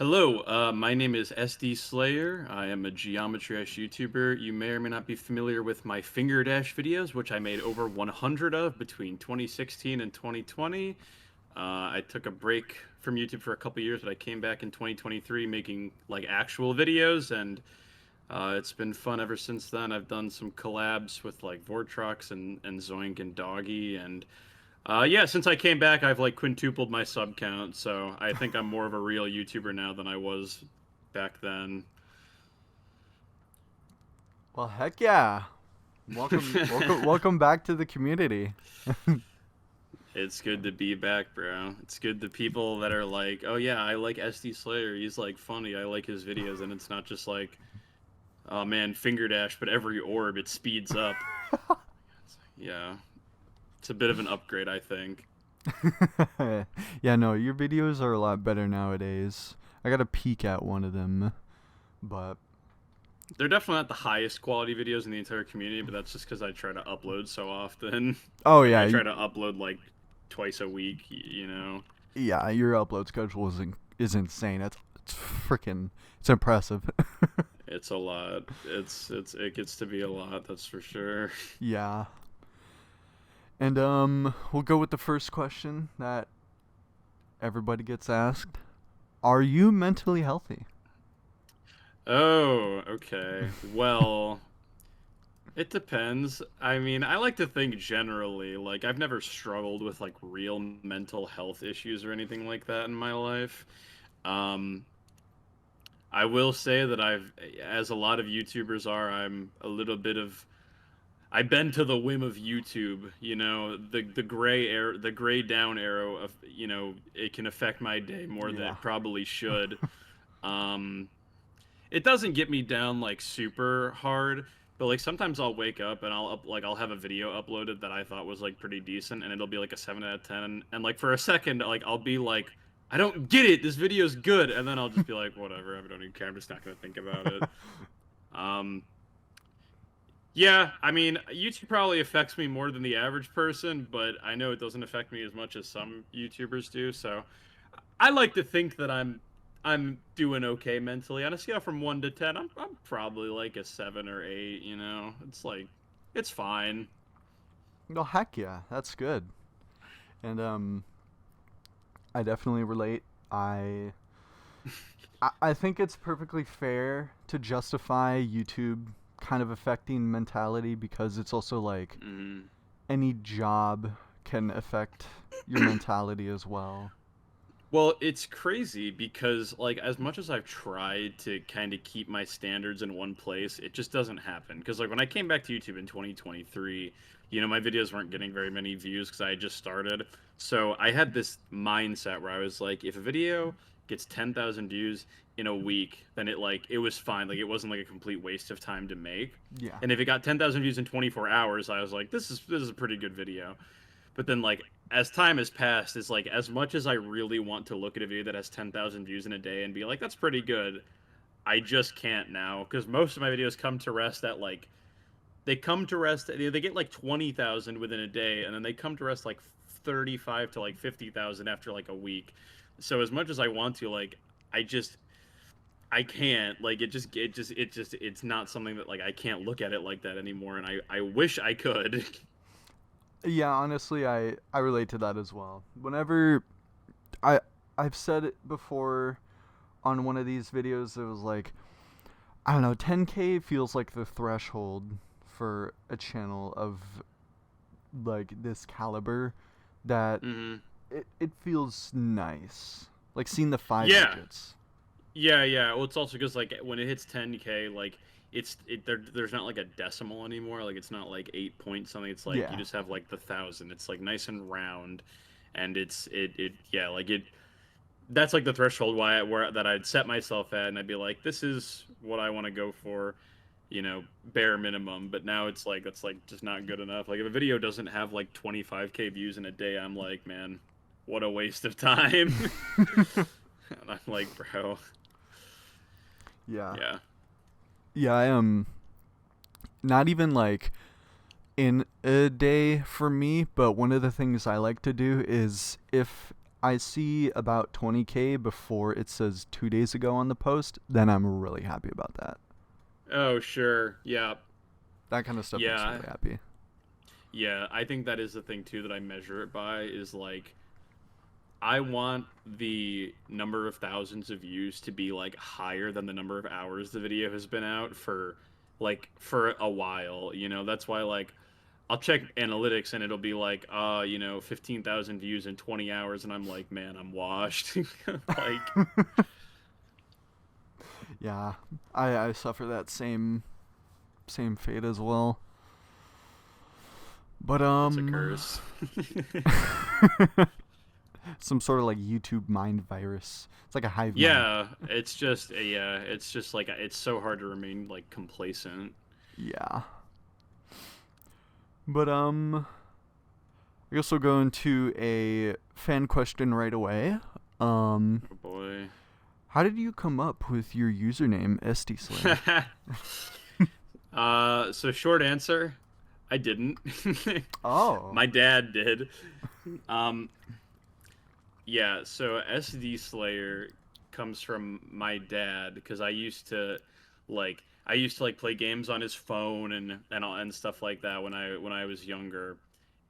Hello, my name is Sdslayer. I am a geometry-ish YouTuber. You may or may not be familiar with my Fingerdash videos, which I made over 100 of between 2016 and 2020. I took a break from YouTube for a couple years, but I came back in 2023 making like actual videos, and it's been fun ever since then. I've done some collabs with like Vortrox and Zoink and Doggy, and yeah, since I came back, I've like quintupled my sub count, so I think I'm more of a real YouTuber now than I was back then. Well, heck yeah. Welcome back to the community. It's good to be back, bro. It's good to people that are like, oh yeah, I like Sdslayer. He's like funny. I like his videos, and it's not just like, oh man, Fingerdash, but every orb it speeds up. Yeah, it's a bit of an upgrade, I think. Yeah, no, your videos are a lot better nowadays. I got a peek at one of them, but They're definitely not the highest quality videos in the entire community, but that's just because I try to upload so often. oh Like yeah, I try to upload like twice a week, you know. yeah, your upload schedule is insane. It's freaking it's impressive. It's a lot. It gets to be a lot, that's for sure. Yeah. And we'll go with the first question that everybody gets asked. Are you mentally healthy? Oh, okay. Well, it depends. I mean, I like to think generally, like I've never struggled with like real mental health issues or anything like that in my life. Um, I will say that as a lot of YouTubers are, I'm a little bit of I bend to the whim of YouTube. You know, the gray down arrow of it can affect my day more than Yeah. it probably should. Um, it doesn't get me down like super hard, but like sometimes I'll wake up and I'll have a video uploaded that I thought was like pretty decent, and it'll be like a 7 out of 10, and like for a second like I'll be like, I don't get it. This video's good, and then I'll just be like, whatever. I don't even care. I'm just not gonna think about it. Um, yeah, I mean, YouTube probably affects me more than the average person, but I know it doesn't affect me as much as some YouTubers do. So I like to think that I'm doing okay mentally. On a scale from 1 to 10, I'm probably like a 7 or 8. You know, it's like it's fine. Well, heck yeah, that's good. And I definitely relate. I think it's perfectly fair to justify YouTube kind of affecting mentality because it's also like Mhm. any job can affect your mentality as well. Well, it's crazy because like as much as I've tried to kind of keep my standards in one place, it just doesn't happen. Because like when I came back to YouTube in 2023, my videos weren't getting very many views because I had just started. So I had this mindset where I was like, if a video gets 10,000 views in a week, then it was fine. Like it wasn't like a complete waste of time to make. Yeah. And if it got 10,000 views in 24 hours, I was like, this is a pretty good video. But then like as time has passed, it's like as much as I really want to look at a video that has 10,000 views in a day and be like, that's pretty good, I just can't now because most of my videos come to rest at like they come to rest they get like 20,000 within a day, and then they come to rest like 35 to like 50,000 after like a week. So as much as I want to, like I just I can't like it's not something that like I can't look at it like that anymore, and I wish I could. Yeah, honestly, I relate to that as well. Whenever I I've said it before on one of these videos, it was like I don't know, 10K feels like the threshold for a channel of like this caliber that Hmm. it feels nice. Like seeing the five Yeah. digits. Yeah. Well, it's also because like when it hits 10K, like there's not like a decimal anymore. Like it's not like 8 point something. It's like you Yeah. just have like the thousand. It's like nice and round, and it yeah like it. That's like the threshold where that I'd set myself at, and I'd be like, this is what I want to go for, bare minimum. But now it's like that's like just not good enough. Like if a video doesn't have like 25K views in a day, I'm like, man, what a waste of time. And I'm like, bro, Yeah. yeah. Yeah, I am not even like in a day for me, but one of the things I like to do is if I see about 20K before it says 2 days ago on the post, then I'm really happy about that. Oh, sure. Yeah. That kind of stuff makes me Yeah. really happy. Yeah, I think that is the thing too that I measure it by is like I want the number of thousands of views to be like higher than the number of hours the video has been out for a while, you know. That's why like I'll check analytics and it'll be like 15,000 views in 20 hours and I'm like, man, I'm washed. Like Yeah, I suffer that same fate as well. But it's a curse. some sort of like YouTube mind virus. It's like a hive mind. Yeah, it's just like it's so hard to remain like complacent. Yeah. But I guess we'll go into a fan question right away. Um, Oh boy. how did you come up with your username Sdslayer? So short answer, I didn't. Oh. My dad did. Um, yeah, so Sdslayer comes from my dad because I used to like play games on his phone and stuff like that when I was younger.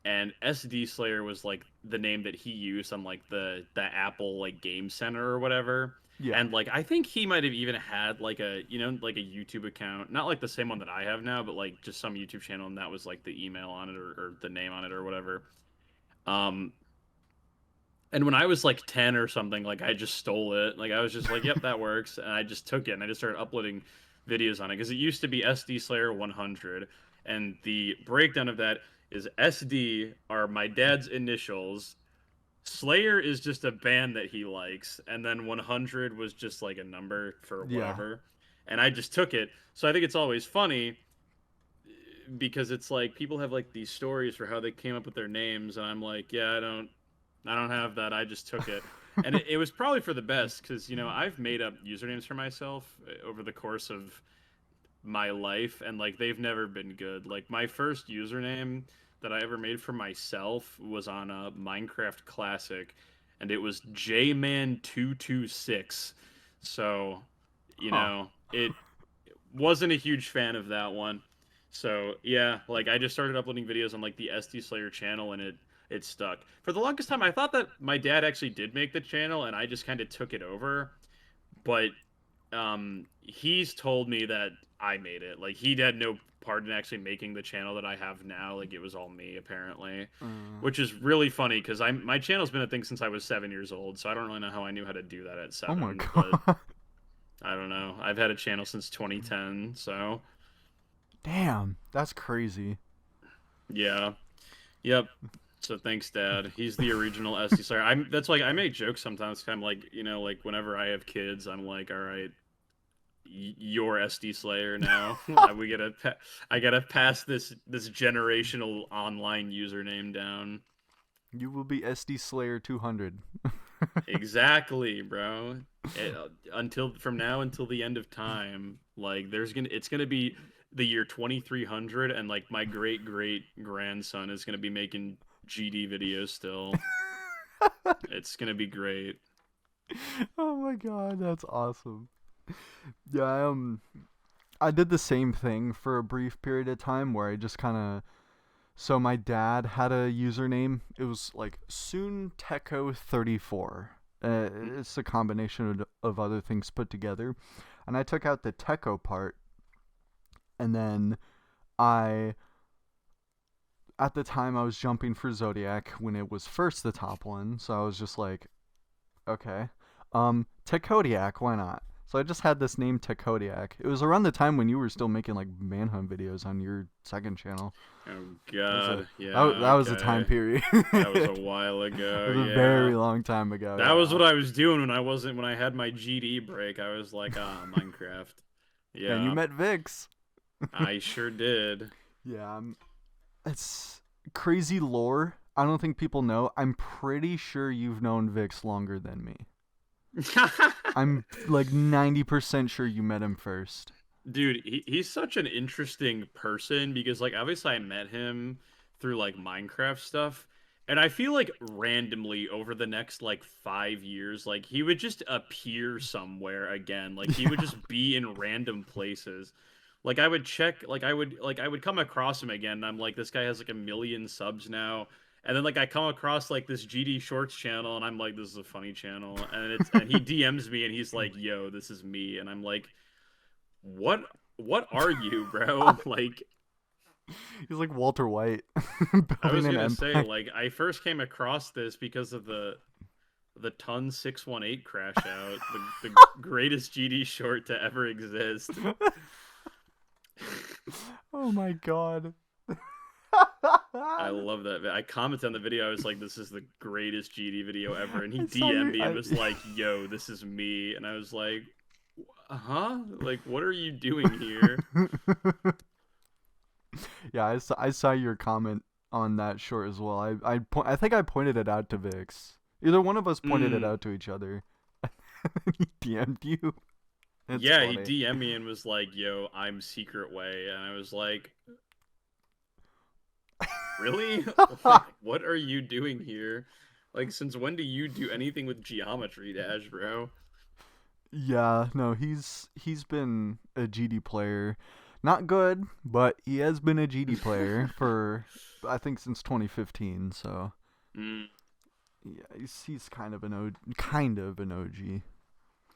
And Sdslayer was like the name that he used on like the Apple like Game Center or whatever. Yeah. And like I think he might have even had like a like a YouTube account, not like the same one that I have now, but like just some YouTube channel, and that was like the email on it or the name on it or whatever. Um, and when I was like 10 or something, like I just stole it. Like I was just like, yep, that works. And I just took it and I just started uploading videos on it because it used to be Sdslayer 100. And the breakdown of that is SD are my dad's initials. Slayer is just a band that he likes. And then 100 was just like a number for Yeah. whatever. And I just took it. So I think it's always funny because it's like people have like these stories for how they came up with their names. And I'm like, yeah, I don't have that. I just took it. And it was probably for the best because, you know, I've made up usernames for myself over the course of my life and like they've never been good. Like my first username that I ever made for myself was on a Minecraft Classic and it was Jman226. So, you Huh. know, it wasn't a huge fan of that one. So yeah, like I just started uploading videos on like the Sdslayer channel, and it stuck. For the longest time, I thought that my dad actually did make the channel, and I just kind of took it over. But he's told me that I made it. Like he had no part in actually making the channel that I have now. Like it was all me apparently, Uh, which is really funny because my channel's been a thing since I was 7 years old. So I don't really know how I knew how to do that at oh my 7, but god. I don't know. I've had a channel since 2010, so Damn, that's crazy. yeah. Yep. So thanks, Dad. He's the original SD Slayer. I'm. That's like I make jokes sometimes. I'm like, you know, like whenever I have kids, I'm like, all right, you're SD Slayer now. We gotta. I gotta pass this generational online username down. You will be Sdslayer 200. Exactly, bro. Until from now until the end of time, like it's gonna be the year 2300, and like my great great grandson is gonna be making GD videos still. It's gonna be great. Oh my god, that's awesome. Yeah, I did the same thing for a brief period of time where I just kind of so my dad had a username. It was like soon Techo 34. It's a combination of other things put together, and I took out the Techo part, and then I at the time I was jumping for Zodiac when it was first the top one, so I was just like, okay. Tekodiak, why not? So I just had this name Tekodiak. It was around the time when you were still making like manhunt videos on your second channel. Oh That was God, a yeah, that was a time okay. period. That was a It while ago. was a Yeah, very long time ago. that was Yeah. what I was doing when I had my GD break. I was like, Minecraft. And you Yeah, met Vix. I sure did. Yeah. It's crazy lore. I don't think people know. I'm pretty sure you've known Vix longer than me. I'm like 90% sure you met him first. Dude, he's such an interesting person because like obviously I met him through like Minecraft stuff And I feel like randomly over the next like 5 years, like he would just appear somewhere again. Like he would Yeah. just be in random places. Like I would come across him again, and I'm like, this guy has like 1 million subs now. And then like I come across like this GD Shorts channel, and I'm like, this is a funny channel. And he DMs me, and he's like, yo, this is me. And I'm like, what what are you, bro? Like He's like Walter White, I building was an gonna say, empire. like, I first came across this because of the Ton 618 crash out, the greatest GD short to ever exist. Oh my god. I love that. I commented on the video. I was like, "This is the greatest GD video ever," and he I saw DM'd your. me and was like, "Yo, this is me," and I was like, "Huh? Like, what are you doing here?" Yeah, I saw your comment on that short as well. I think I pointed it out to Vix. Either one of us pointed it Mm. out to each other. He DM'd you. It's Yeah, he funny. DM'd me and was like, "Yo, I'm Secret Way," and I was like, really? Like, what are you doing here? Like, since when do you do anything with Geometry Dash, bro? Yeah, no, he's been a GD player. Not good, but he has been a GD player for I think since 2015, so Mm, yeah, he's kind of an OG.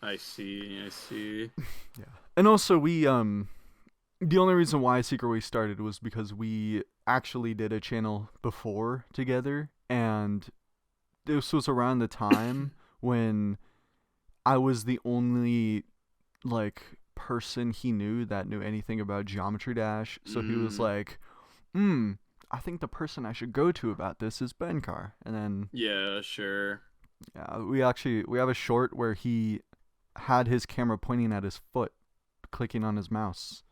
I see, I see. Yeah. And also we the only reason why Secret Way started was because we actually did a channel before together, and this was around the time when I was the only like person he knew that knew anything about Geometry Dash. So he was Mm, like, I think the person I should go to about this is BenCar. And then yeah, sure. yeah, we have a short where he had his camera pointing at his foot, clicking on his mouse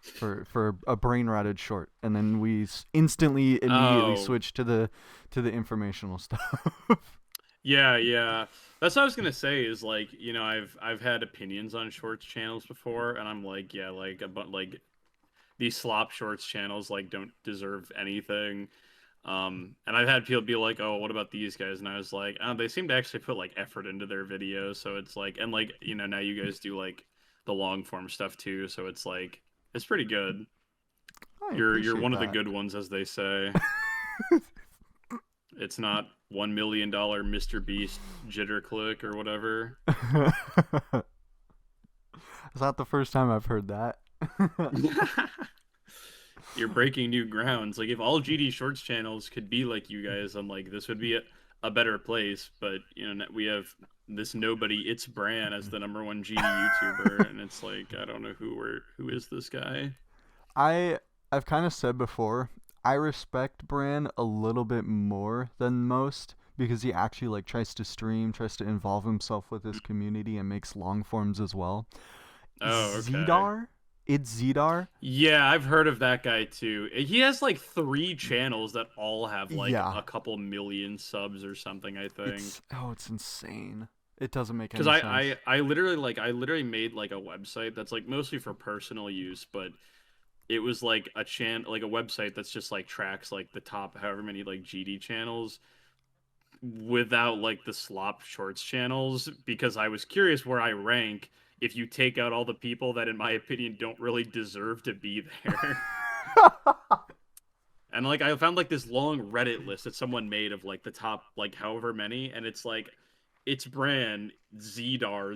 for a brain rotted short, and then we instantly immediately Oh, switched to the informational stuff. yeah, yeah. That's what I was gonna say is like, I've had opinions on shorts channels before, and I'm like, yeah, like like these slop shorts channels like don't deserve anything. And I've had people be like, "Oh, what about these guys?" And I was like, "Oh, they seem to actually put like effort into their videos." So it's like, and like, now you guys do like the long form stuff too. So it's like, it's pretty good. I You're appreciate one of the that. good ones, as they say. It's not $1 million Mr. Beast jitter click or whatever. It's not the first time I've heard that. You're breaking new grounds. Like if all GD Shorts channels could be like you guys, I'm like this would be a better place. But we have this nobody. It's Bran as the number one GD YouTuber, and it's like I don't know who is this guy. I I've kind of said before, I respect Bran a little bit more than most because he actually like tries to stream, tries to involve himself with his community and makes long forms as well. Oh, okay. Zedar? It's Zedar? Yeah, I've heard of that guy too. He has like 3 channels that all have like Yeah. a couple million subs or something, I think. It's insane. It doesn't make Because any sense. I literally made like a website that's like mostly for personal use, but it was like like a website that's just like tracks like the top however many like GD channels without like the slop shorts channels because I was curious where I rank if you take out all the people that in my opinion don't really deserve to be there. And like I found like this long Reddit list that someone made of like the top like however many, and it's like it's Bran, Zedar,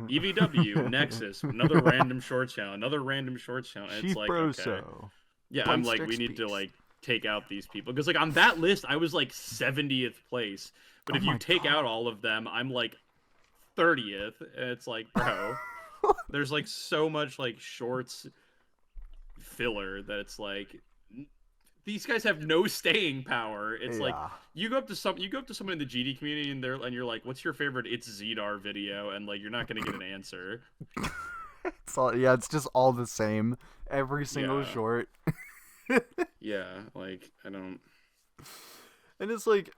EVW, Nexus, another random short channel, another random short channel, and it's Chief like okay, Broso. yeah, I'm like Bite we need to Speaks. like take out these people because like on that list I was like 70th place, but Oh if you my take out god. all of them, I'm like 30th, and it's like bro, there's like so much like shorts filler that it's like these guys have no staying power. It's like Yeah. you go up to someone in the GD community and you're like, "What's your favorite It's Zedar video?" And like you're not gonna get an answer. It's just all the same. Every single Yeah, short. yeah. Like I don't. And it's like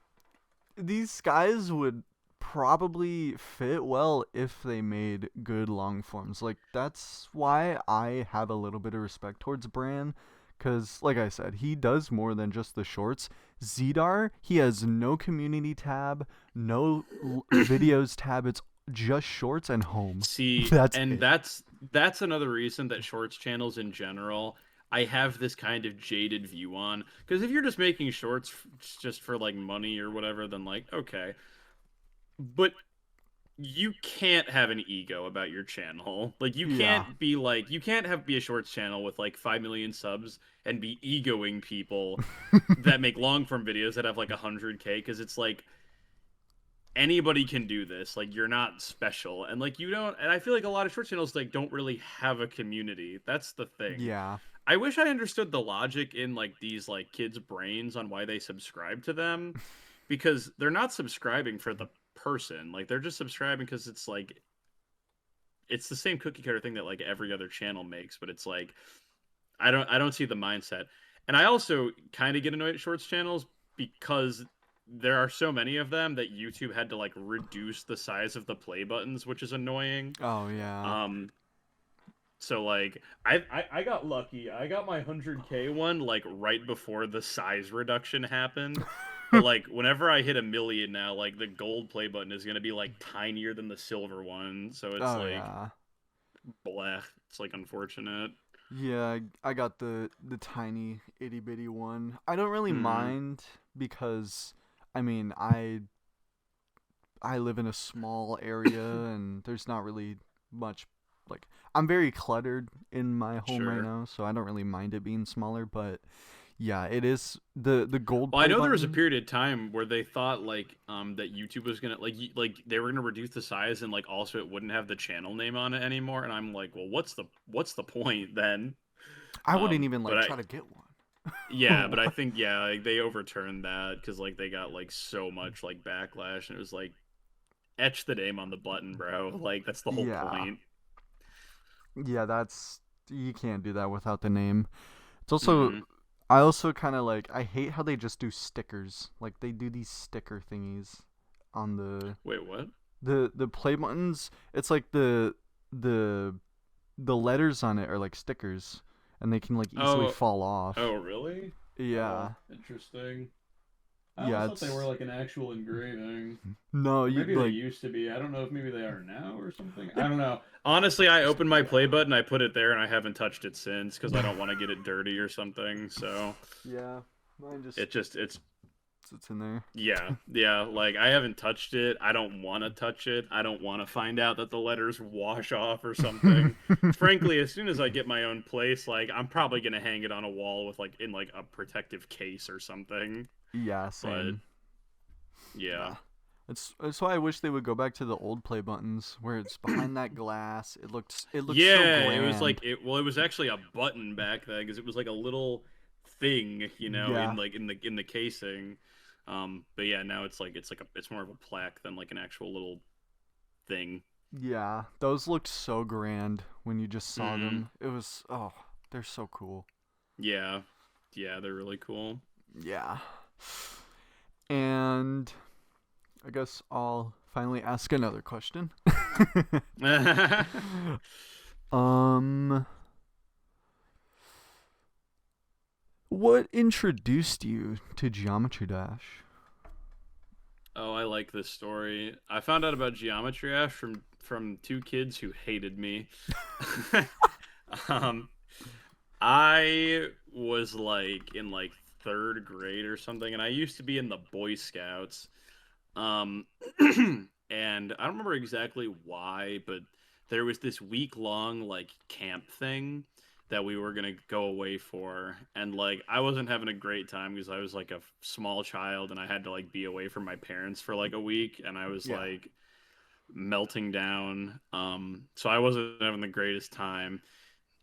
these guys would probably fit well if they made good long forms. Like that's why I have a little bit of respect towards Bran, Because, like I said, he does more than just the shorts. Zdar, he has no community tab, no videos tab. It's just shorts and home. See, That's and it. that's another reason that shorts channels in general, I have this kind of jaded view on. Because if you're just making shorts just for like money or whatever, then like okay. But you can't have an ego about your channel. Like you Yeah. can't be like you can't have be a shorts channel with like 5 million subs and be egoing people that make long form videos that have like 100K because it's like anybody can do this. Like you're not special. And like you don't and I feel like a lot of short channels like don't really have a community. That's the thing. Yeah. I wish I understood the logic in like these like kids' brains on why they subscribe to them because they're not subscribing for the person. Like they're just subscribing because it's like it's the same cookie cutter thing that like every other channel makes, but it's like I don't see the mindset. And I also kind of get annoyed at shorts channels because there are so many of them that YouTube had to like reduce the size of the play buttons, which is annoying. Oh, yeah. Um so like I got lucky. I got my 100K one like right before the size reduction happened. But like whenever I hit a million now, like the gold play button is gonna be like tinier than the silver one. So it's Oh, like yeah. bleh. It's like unfortunate. Yeah, I got the tiny itty bitty one. I don't really Hmm. mind because I mean, I live in a small area and there's not really much like I'm very cluttered in my home right Sure. now, so I don't really mind it being smaller, but yeah, it is the gold Well, I play know there was a button. period of time where they thought like that YouTube was gonna like they were gonna reduce the size and like also it wouldn't have the channel name on it anymore. And I'm like, well, what's the point then? I wouldn't even But like I try to get yeah, but one. I think yeah, like they overturned that because like they got like so much like backlash and it was like etch the name on the button, bro. Like that's the whole Yeah. point. Yeah, that's you can't do that without the name. It's also Hmm. I also kind of like I hate how they just do stickers. Like they do these sticker thingies on Wait, what? the play buttons. It's like the the letters on it are like stickers and they can like easily Oh, fall off. oh, really? Oh, Yeah. interesting. I always Yeah, thought they were it's like an actual engraving. no, Or you maybe they like used to be. I don't know if maybe they are now or something. it I don't know. Honestly, I opened my play button, I put it there, and I haven't touched it since because I don't want to get it dirty or something. So Yeah, mine just it just it's sits in there. yeah, yeah. Like I haven't touched it. I don't want to touch it. I don't want to find out that the letters wash off or something. Frankly, as soon as I get my own place, like I'm probably gonna hang it on a wall with like in like a protective case or something. Yeah, But same. yeah. Yeah. It's why I wish they would go back to the old play buttons where it's behind that glass. It looks so Yeah, it was like grand. it. Well, it was actually a button back then because it was like a little thing, Yeah. in like in the casing. But yeah, now it's like it's more of a plaque than like an actual little thing. Yeah. Those looked so grand when you just saw Hmm. them. It was they're so cool. Yeah, yeah, they're really cool. Yeah. And I guess I'll finally ask another question. um what introduced you to Geometry Dash? Oh, I like this story. I found out about Geometry Dash from two kids who hated me. um, I was like in like third grade or something, and I used to be in the Boy Scouts. Um, and I don't remember exactly why, but there was this week long like camp thing that we were gonna go away for, and like I wasn't having a great time because I was like a small child and I had to like be away from my parents for like a week, and I was Yeah. like melting down. So I wasn't having the greatest time.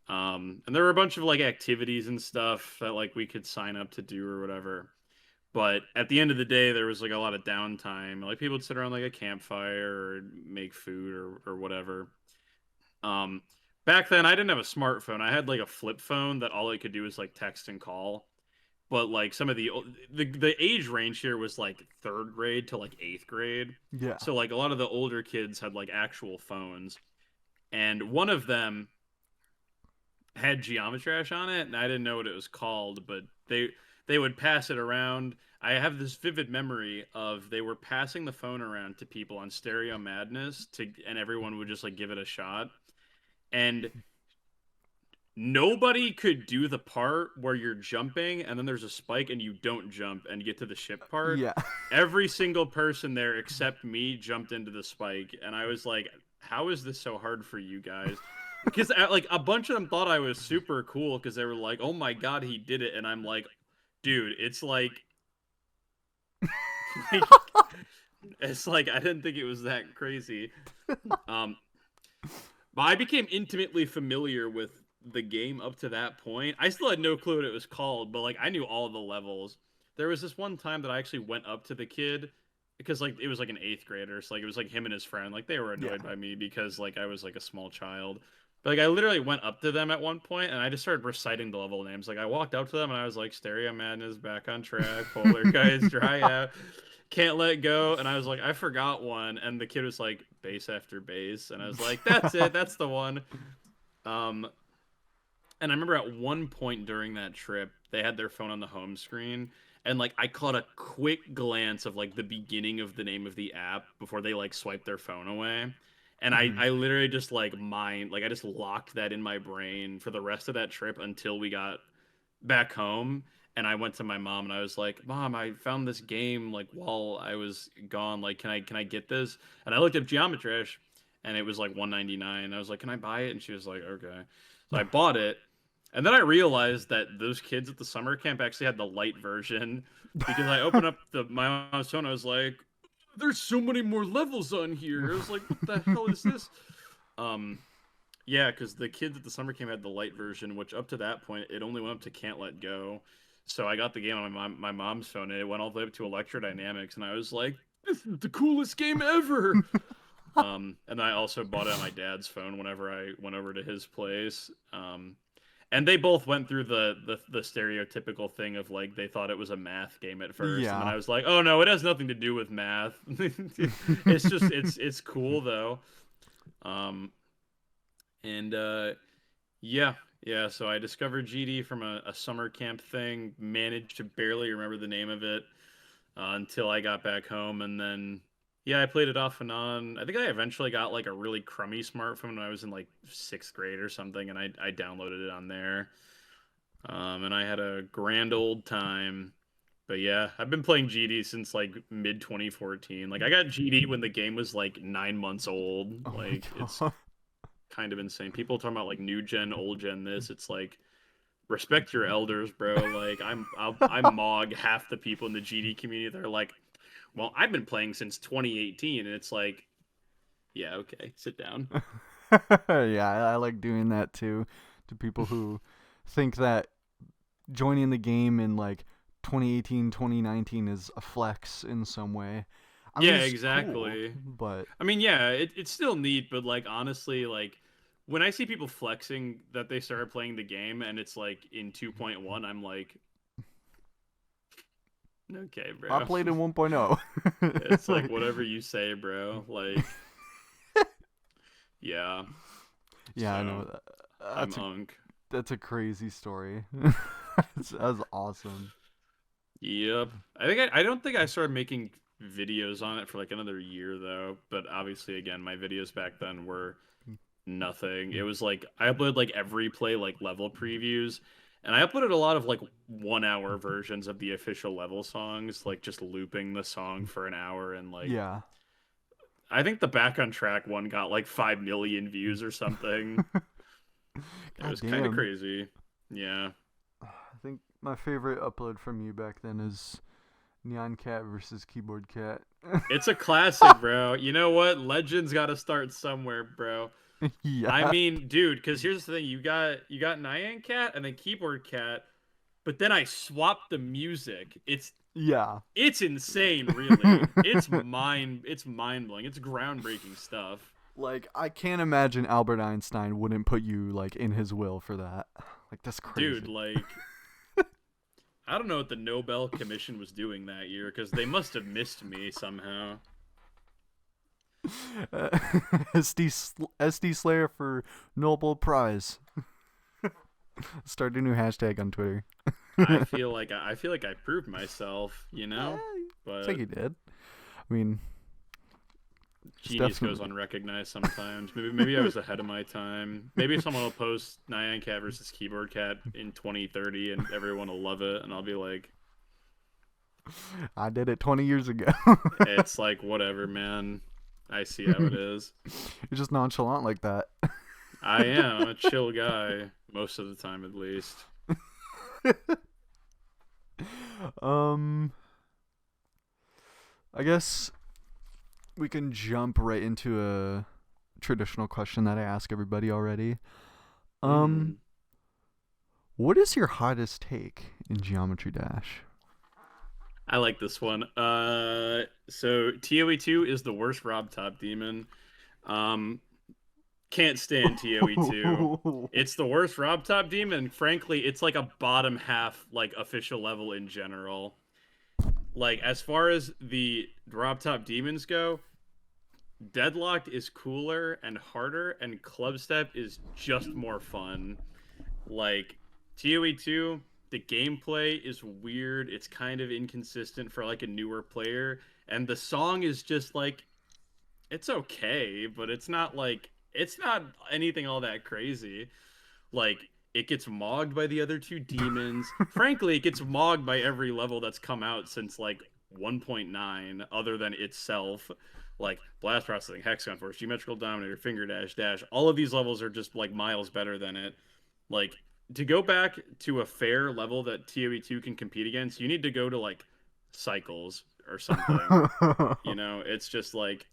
And there were a bunch of like activities and stuff that like we could sign up to do or whatever. But at the end of the day, there was like a lot of downtime. Like people would sit around like a campfire or make food or whatever. Um, Back then, I didn't have a smartphone. I had like a flip phone that all I could do was like text and call. But like some of the age range here was like third grade to like eighth grade. Yeah. So like a lot of the older kids had like actual phones, and one of them had Geometrash on it, and I didn't know what it was called, but they would pass it around. I have this vivid memory of they were passing the phone around to people on Stereo Madness and everyone would just like give it a shot. And nobody could do the part where you're jumping and then there's a spike and you don't jump and get to the ship part. Yeah. Every single person there except me jumped into the spike, and I was like, "How is this so hard for you guys?" Because like a bunch of them thought I was super cool because they were like, "Oh my god, he did it," and I'm like, "Dude, it's like, like it's like I didn't think it was that crazy." Um, but I became intimately familiar with the game up to that point. I still had no clue what it was called, but like I knew all the levels. There was this one time that I actually went up to the kid because like it was like an eighth grader, so like it was like him and his friend. Like they were Yeah. annoyed by me because like I was like a small child. But like I literally went up to them at one point and I just started reciting the level names. Like I walked up to them and I was like, Stereo Madness, Back on Track, Polar Guys, Dry Out, Can't Let Go, and I was like, I forgot one, and the kid was like, Base After Base, and I was like, that's it, that's the one. Um, and I remember at one point during that trip, they had their phone on the home screen, and like I caught a quick glance of like the beginning of the name of the app before they like swiped their phone away. And I, Mhm. I literally just like I just locked that in my brain for the rest of that trip until we got back home. And I went to my mom and I was like, Mom, I found this game like while I was gone. Like, can I get this? And I looked up Geometrish and it was like 199. I was like, can I buy it? And she was like, okay. So I bought it. And then I realized that those kids at the summer camp actually had the light version because I opened up my mom's phone. I was like, there's so many more levels on here. I was like, what the hell is this? Um, yeah, because the kids at the summer camp had the light version, which up to that point it only went up to Can't Let Go. So I got the game on my mom's phone, and it went all the way up to Electrodynamics, and I was like, "This is the coolest game ever!" And I also bought it on my dad's phone whenever I went over to his place. And they both went through the stereotypical thing of like they thought it was a math game at first, and then Yeah. I was like, "Oh no, it has nothing to do with math. It's just it's cool though." Um, and yeah, yeah. So I discovered GD from a summer camp thing. Managed to barely remember the name of it until I got back home, and then yeah, I played it off and on. I think I eventually got like a really crummy smartphone when I was in like sixth grade or something, and I downloaded it on there. And I had a grand old time. But yeah, I've been playing GD since like mid 2014. Like I got GD when the game was like 9 months old. Oh my Like it's god. kind of insane. People talking about like new gen, old gen this. It's like respect your elders, bro. Like I mog half the people in the GD community that are like, well, I've been playing since 2018, and it's like, yeah, okay, sit down. Yeah, I like doing that too to people who think that joining the game in like 2018, 2019 is a flex in some way. I mean, Yeah, it's cool, exactly. but I mean, yeah, it's still neat, but like honestly, like when I see people flexing that they started playing the game and it's like in 2.1, I'm like, okay, I bro. played in 1.0. It's like whatever you say, bro. Like, yeah. Yeah, I So know. I'm unk. That's a crazy story. That's awesome. Yep. I don't think I started making videos on it for like another year though. But obviously, again, my videos back then were nothing. It was like I uploaded like every play like level previews, and I uploaded a lot of like 1 hour versions of the official level songs, like just looping the song for an hour, and like Yeah. I think the back on track one got like 5 million views or something. It God was kind of damn. crazy. Yeah. I think my favorite upload from you back then is Neon Cat versus Keyboard Cat. It's a classic, bro. You know what? Legends got to start somewhere, bro. I Yeah. mean, dude, because here's the thing: you got Nyan Cat and then Keyboard Cat, but then I swapped the music. Yeah. It's insane, really. It's mind blowing. It's groundbreaking stuff, Like, I can't imagine Albert Einstein wouldn't put you, like, in his will for that. Like, that's dude. crazy. Like, I don't know what the Nobel Commission was doing that year because they must have missed me somehow. SD Slayer for Nobel Prize. Start a new hashtag on Twitter. I feel like I proved myself, you know? I think But you did. I mean, it's genius goes definitely. unrecognized sometimes. Maybe I was ahead of my time. Maybe someone will post Nyan Cat versus Keyboard Cat in 2030 and everyone will love it and I'll be like, I did it 20 years ago. it's like whatever, man. I see how it is. You're just nonchalant like that. I am a chill guy most of the time at least. um, I guess we can jump right into a traditional question that I ask everybody already. Um, Mhm. what is your hottest take in Geometry Dash? I like this one. So TOE2 is the worst Rob Top demon. Um, can't stand TOE2. It's the worst Rob Top demon. Frankly, it's like a bottom half like official level in general. Like as far as the Rob Top demons go, Deadlocked is cooler and harder, and Clubstep is just more fun. Like TOE2, the gameplay is weird. It's kind of inconsistent for like a newer player, and the song is just like it's okay, but it's not anything all that crazy. Like it gets mogged by the other two demons. Frankly, it gets mogged by every level that's come out since like 1.9 other than itself. Like Blast Processing, Hexagon Force, Geometrical Dominator, Fingerdash, Dash. All of these levels are just like miles better than it. Like to go back to a fair level that TOE2 can compete against, you need to go to like Cycles or something. You know, it's just like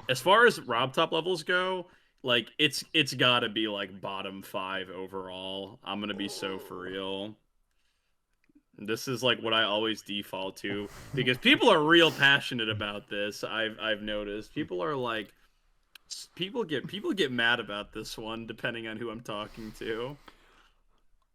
as far as Rob Top levels go, like it's got to be like bottom 5 overall. I'm going to be so for real. This is like what I always default to because people are real passionate about this. I've noticed. People are like people get mad about this one depending on who I'm talking to.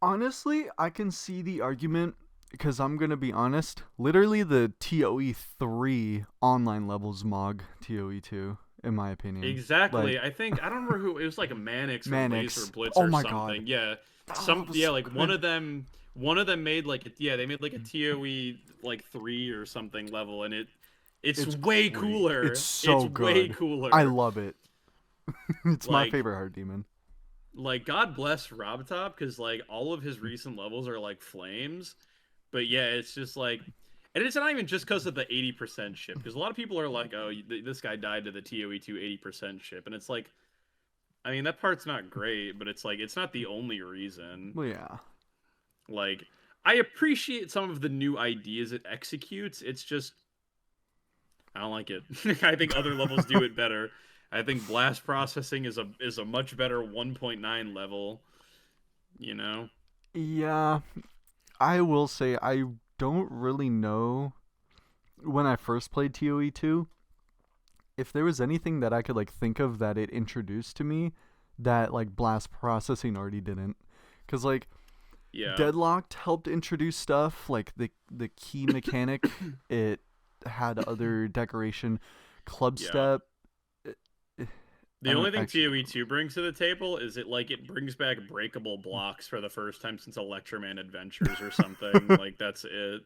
Honestly, I can see the argument because I'm gonna be honest. Literally, the TOE3 online levels mog TOE2, in my opinion. Exactly. Like I think I don't remember who it was like a Manix or Laser Manix. Blitz Oh or my god, something. Yeah. that was Yeah, so like good. one of them made like they made like a TOE like 3 or something level and it's It's way great. It's cooler. It's so way good. I cooler. love it. It's my Like favorite hard demon. God bless Robtop cuz like all of his recent levels are like flames. But yeah, it's just like and it's not even just because of the 80% ship because a lot of people are like, "Oh, this guy died to the TOE2 80% ship." And it's like I mean, that part's not great, but it's like it's not the only reason. Well, yeah. Like I appreciate some of the new ideas it executes. It's just I don't like it. I think other levels do it better. I think blast processing is a much better 1.9 level, you know. Yeah, I will say I don't really know when I first played TOE2 if there was anything that I could like think of that it introduced to me that like blast processing already didn't. Cuz like Yeah. Deadlocked helped introduce stuff like the key mechanic. It had other decoration, club Yeah. step. I The don't only thing actually. TOE2 brings to the table is it brings back breakable blocks for the first time since Electroman Adventures or something. Like that's it.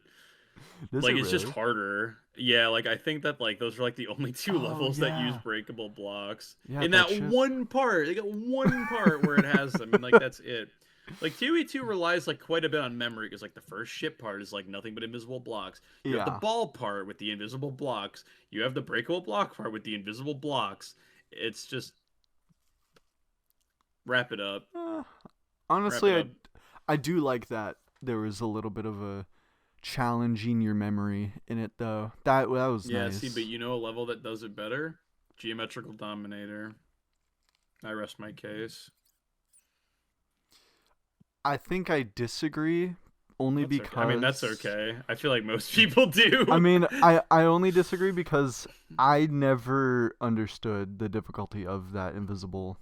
Does it Like it's just really? harder. Yeah, like I think that like those are like the only two Oh levels that use yeah, breakable blocks. yeah. In That that ship. one part, they got one part where it has them, and like that's it. Like 2E2 relies like quite a bit on memory because like the first ship part is like nothing but invisible blocks. You have the Yeah. ball part with the invisible blocks. You have the breakable block part with the invisible blocks. It's just wrap it up. Uh, Wrap it honestly, up. I do like that there was a little bit of a challenging your memory in it though. That was Yeah, see, but nice. you know a level that does it better? Geometrical Dominator. I rest my case. I think I disagree only That's okay. I mean, that's because okay. I feel like most people I do. mean, I only disagree because I never understood the difficulty of that invisible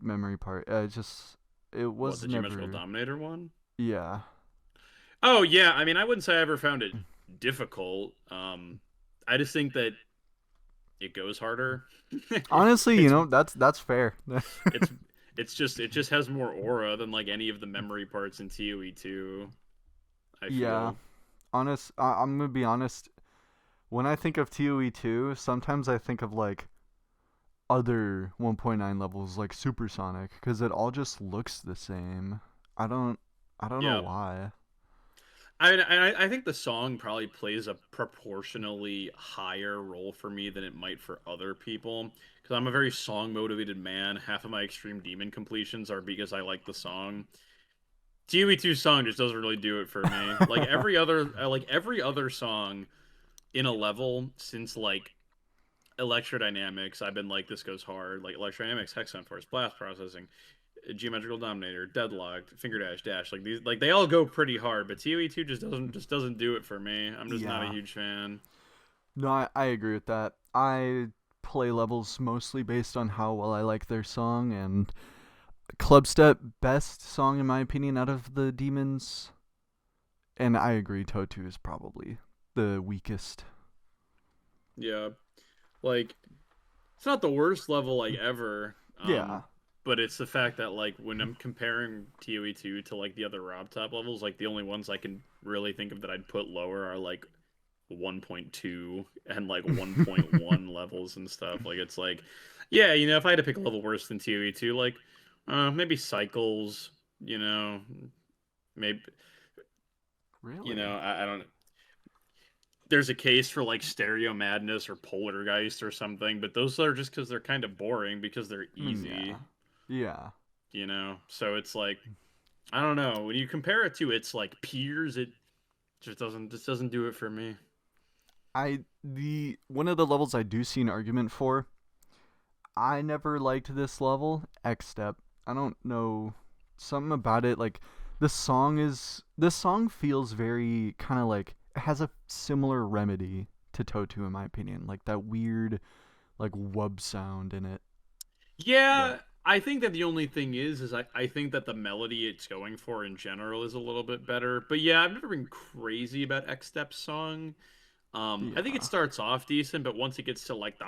memory part. It What, was the Geometrical never. Dominator one? Yeah. Oh, yeah. I mean, I wouldn't say I ever found it difficult. I just think that it goes harder. Honestly, it's that's fair. it's it just has more aura than like any of the memory parts in ToE2, I Yeah, feel. I'm gonna be honest. When I think of ToE2, sometimes I think of like other 1.9 levels like Supersonic because it all just looks the same. I don't I don't know Yeah. why. I think the song probably plays a proportionally higher role for me than it might for other people because I'm a very song motivated man. Half of my Extreme Demon completions are because I like the song. ToE2 song just doesn't really do it for me. Like every other song in a level since like Electrodynamics, I've been like this goes hard. Like Electrodynamics, Hexon Force, Blast Processing, Geometrical Dominator, Deadlocked, Fingerdash, Dash. Like these, like they all go pretty hard, but ToE2 just doesn't do it for me. I'm just not a Yeah. huge fan. No, I agree with that. I play levels mostly based on how well I like their song, and Clubstep best song in my opinion out of the demons. And I agree, Totu is probably the weakest. Yeah, like it's not the worst level like ever. Yeah. But it's the fact that like when I'm comparing ToE2 to like the other Rob top levels, like the only ones I can really think of that I'd put lower are like 1.2 and like 1.1 levels and stuff. Like it's like, yeah, you know, if I had to pick a level worse than ToE2, like maybe Cycles, you know, maybe Really? I don't. There's a case for like Stereo Madness or Polargeist or something, but those are just because they're kind of boring because they're I mean, yeah. easy, Yeah. you know. So it's like I don't know. When you compare it to its like peers, it just doesn't do it for me. I the one of the levels I do see an argument for. I never liked this level, X Step. I don't know something about it like this song feels very kind of like it has a similar remedy to Totu in my opinion, like that weird like wub sound in it. But Yeah, I think that the only thing is I think that the melody it's going for in general is a little bit better. But yeah, I've never been crazy about X Step's song. I think it yeah. starts off decent, but once it gets to like the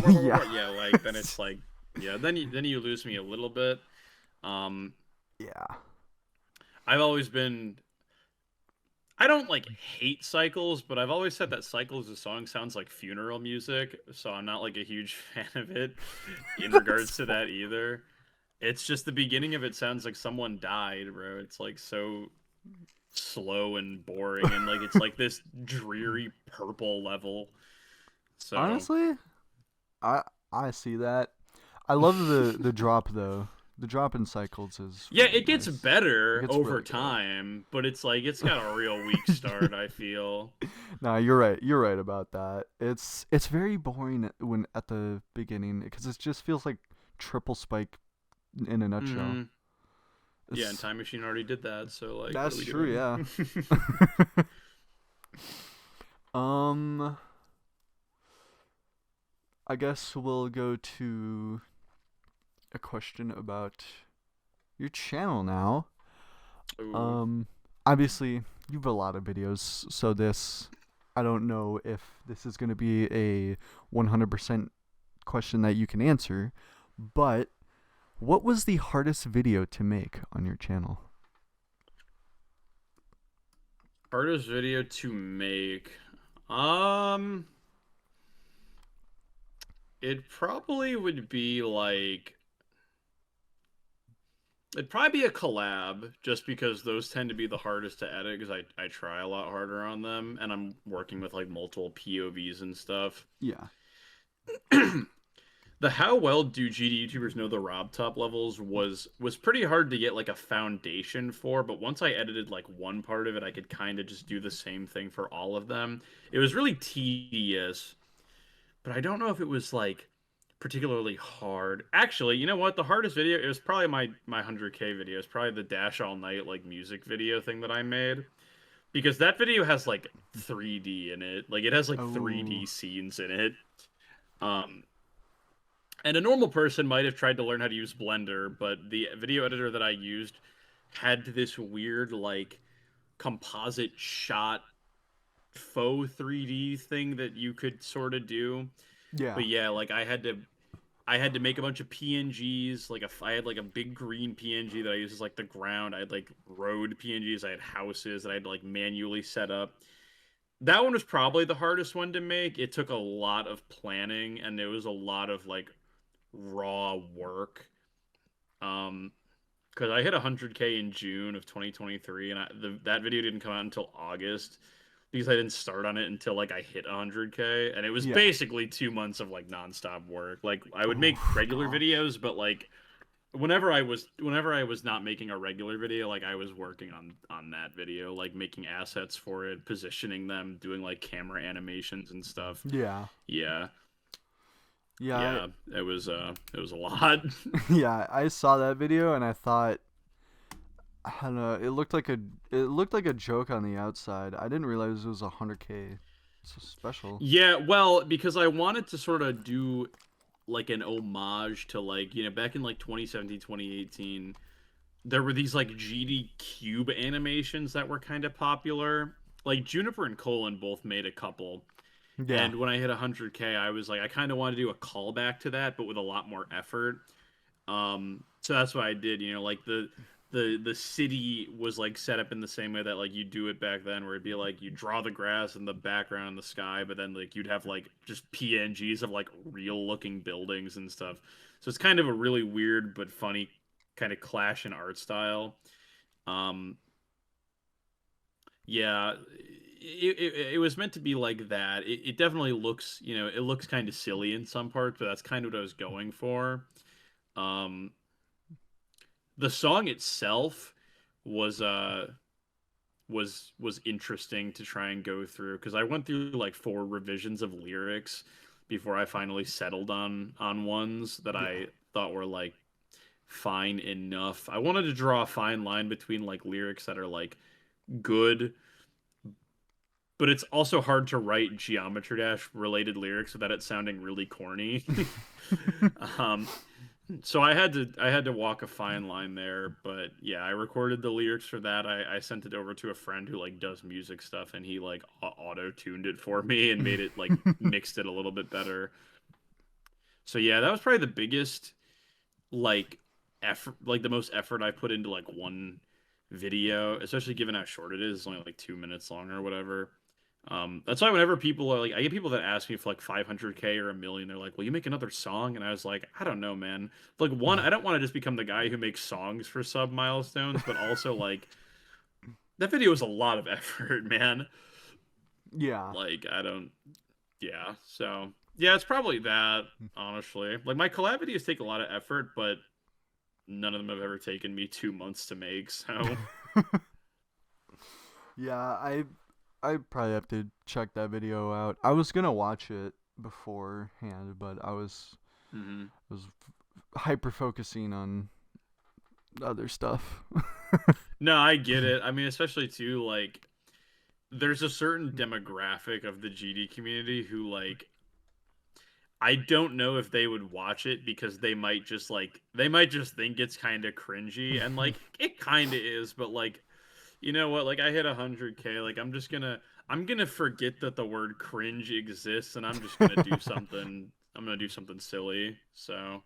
Yeah. yeah, like then it's like yeah, then you lose me a little bit. Um, Yeah. I've always been I don't like hate Cycles, but I've always said that Cycles the song sounds like funeral music, so I'm not like a huge fan of it in regards That's to that either. It's just the beginning of it sounds like someone died, bro. It's like so slow and boring and like it's like this dreary purple level. So honestly, I I see that. I love the drop though. The drop in cycles is yeah, really it gets nice. It better gets over really good. time, but it's like it's got a real weak start, I feel. Nah, you're right. You're right about that. It's very boring when at the beginning because it just feels like triple spike in a nutshell. Hmm. Yeah, and It's Time Machine already did that, so like what are that's we true. doing? Yeah. um, I guess we'll go to a question about your channel now. Ooh. Um, obviously you have a lot of videos, so this I don't know if this is going to be a 100% question that you can answer, but what was the hardest video to make on your channel? Hardest video to make. Um, it probably would be like it'd probably be a collab just because those tend to be the hardest to edit because I try a lot harder on them and I'm working with like multiple POVs and stuff. Yeah. The how well do GD YouTubers know the Rob top levels was pretty hard to get like a foundation for, but once I edited like one part of it, I could kind of just do the same thing for all of them. It was really tedious, but I don't know if it was like particularly hard. Actually, you know what? The hardest video it was probably my 100K video. It's probably the Dash All Night like music video thing that I made because that video has like 3D in it. Like it has like Oh, 3D scenes in it. Um and a normal person might have tried to learn how to use Blender, but the video editor that I used had this weird like composite shot faux 3D thing that you could sort of do. yeah. But yeah, like I had to make a bunch of PNGs. I had like a big green PNG that I used as like the ground. I had like road PNGs. I had houses that I had to like manually set up. That one was probably the hardest one to make. It took a lot of planning and it was a lot of like raw work. Um, because I hit 100K in June of 2023, and that video didn't come out until August because I didn't start on it until like I hit 100K, and it was Yeah. basically 2 months of like nonstop work. Like I would make Oh regular gosh. videos, but like whenever I was not making a regular video, like I was working on that video, like making assets for it, positioning them, doing like camera animations and stuff. Yeah. Yeah, Yeah. yeah, it was a lot. Yeah. I saw that video and I thought, I don't know. It looked like a joke on the outside. I didn't realize it was 100K. So special. Yeah, well, because I wanted to sort of do like an homage to like, back in like 2017, 2018, there were these like GD Cube animations that were kind of popular. Like Juniper and Colin both made a couple. Yeah. And when I hit 100K, I was like, I kind of want to do a callback to that, but with a lot more effort. So that's what I did. Like the city was like set up in the same way that like you do it back then, where it'd be like you draw the grass and the background in the sky, but then like you'd have like just PNGs of like real looking buildings and stuff. So it's kind of a really weird but funny kind of clash in art style. Um, yeah, it was meant to be like that. It definitely looks, it looks kind of silly in some parts, but that's kind of what I was going for. Um, the song itself was was interesting to try and go through because I went through like four revisions of lyrics before I finally settled on ones that Yeah. I thought were like fine enough. I wanted to draw a fine line between like lyrics that are like good, but it's also hard to write Geometry Dash related lyrics without it sounding really corny. um, So I had to walk a fine line there, but yeah, I recorded the lyrics for that. I sent it over to a friend who like does music stuff, and he like auto tuned it for me and made it like mixed it a little bit better. So yeah, that was probably the biggest like effort, like the most effort I put into like one video, especially given how short it is. It's only like 2 minutes long or whatever. That's why whenever people are like, I get people that ask me for like 500K or a million, they're like, "Will you make another song?" And I was like, "I don't know, man. Like, one, I don't want to just become the guy who makes songs for sub milestones, but also like that video is a lot of effort, man. Yeah. Like, I don't, yeah. So yeah, it's probably that, honestly. Like my collab videos take a lot of effort, but none of them have ever taken me 2 months to make. So Yeah, I probably have to check that video out. I was gonna watch it beforehand, but mhm. was hyper focusing on other stuff. No, I get it. I mean, especially too, like there's a certain demographic of the GD community who like I don't know if they would watch it because they might just think it's kind of cringy and like it kind of is, but like you know what, like I hit 100K, like I'm gonna forget that the word cringe exists and I'm gonna do something silly. So,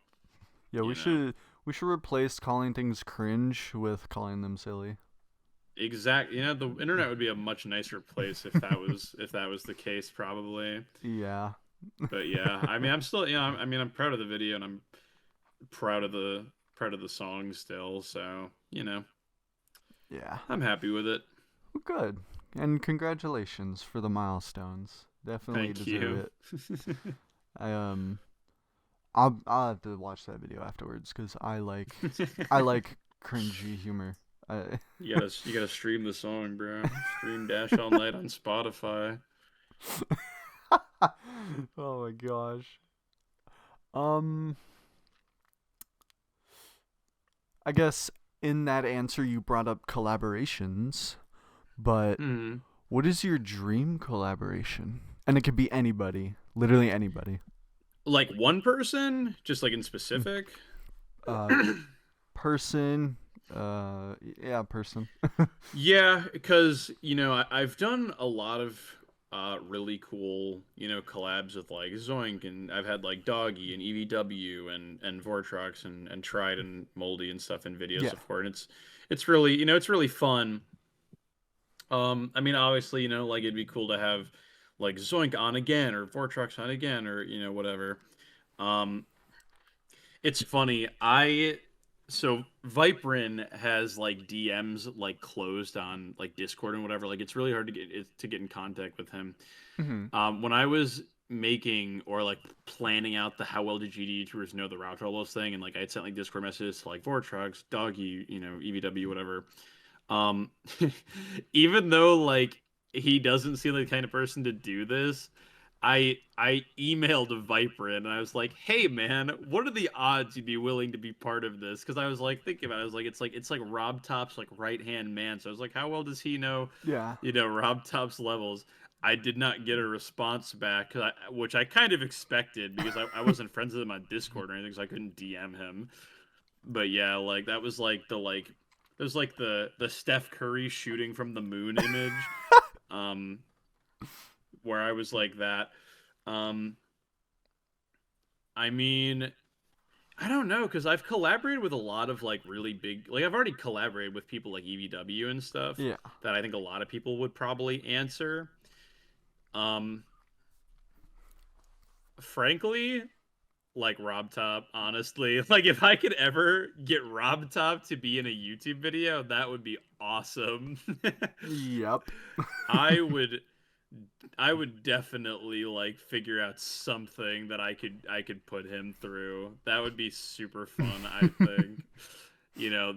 Yeah, you know. we should replace calling things cringe with calling them silly. Exact, the internet would be a much nicer place if that was the case probably. Yeah. But yeah, I mean, I'm still, I mean, I'm proud of the video and I'm proud of the song still. So, Yeah. I'm happy with it. Well, good. And congratulations for the milestones. Definitely Thank deserve you. it. I I'll have to watch that video afterwards cuz I like cringy humor. I You gotta stream the song, bro. Stream Dash All Night on Spotify. Oh my gosh. Um I guess in that answer you brought up collaborations, but Hmm. what is your dream collaboration? And it could be anybody, literally anybody. Like one person, just like in specific. Uh person, yeah, person. Yeah, because I've done a lot of really cool, collabs with like Zoink, and I've had like Doggy and EVW and Vortrox and Tried and Moldy and stuff in videos Yeah. before, and it's really it's really fun. I mean, obviously, like it'd be cool to have like Zoink on again or Vortrox on again or whatever. Um, it's funny. So Viperin has like DMs like closed on like Discord and whatever. Like it's really hard to get in contact with him. Hmm. When I was making or like planning out the how well did GD tours know the route troubles thing, and like I had sent like Discord messages to like Vortrox, Doggy, EVW, whatever. Um, even though like he doesn't seem like the kind of person to do this, I emailed Viper and I was like, "Hey man, what are the odds you'd be willing to be part of this?" Because I was like thinking about it, I was like, it's like Rob Top's like right hand man. So I was like, how well does he know, Yeah. Rob Top's levels? I did not get a response back, which I kind of expected because I wasn't friends with him on Discord or anything, so I couldn't DM him. But yeah, like that was like there's like the Steph Curry shooting from the moon image, um, where I was like that. Um, I mean, I don't know because I've collaborated with a lot of like really big, like I've already collaborated with people like EVW and stuff Yeah. that I think a lot of people would probably answer. Um, frankly, like Rob Top, honestly, like if I could ever get Rob Top to be in a YouTube video, that would be awesome. Yep. I would I would definitely like figure out something that I could put him through. That would be super fun, I think.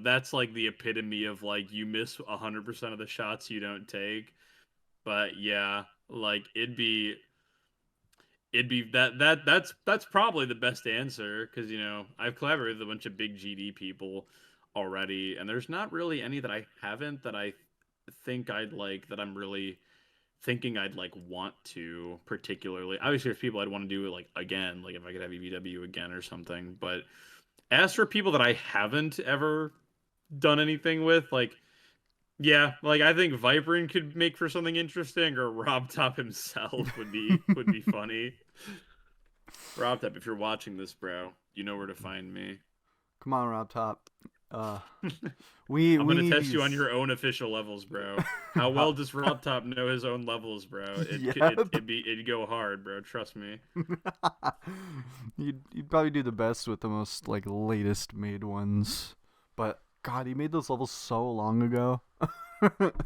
That's like the epitome of like you miss 100% of the shots you don't take. But yeah, like it'd be that's probably the best answer because I've collaborated with a bunch of big GD people already, and there's not really any that I haven't that I think I'd like that I'm really thinking I'd like want to particularly. Obviously, there's people I'd want to do it like again, like if I could have EVW again or something. But as for people that I haven't ever done anything with, like yeah, like I think Vibrant could make for something interesting, or Rob Top himself would be funny. Rob Top, if you're watching this, bro, you know where to find me. Come on, Rob Top. Uh, we I'm we gonna need test you these. on your own official levels, bro. How well does Rob Top know his own levels, bro? Yep. It'd go hard, bro. Trust me. You'd probably do the best with the most like latest made ones, but God, he made those levels so long ago.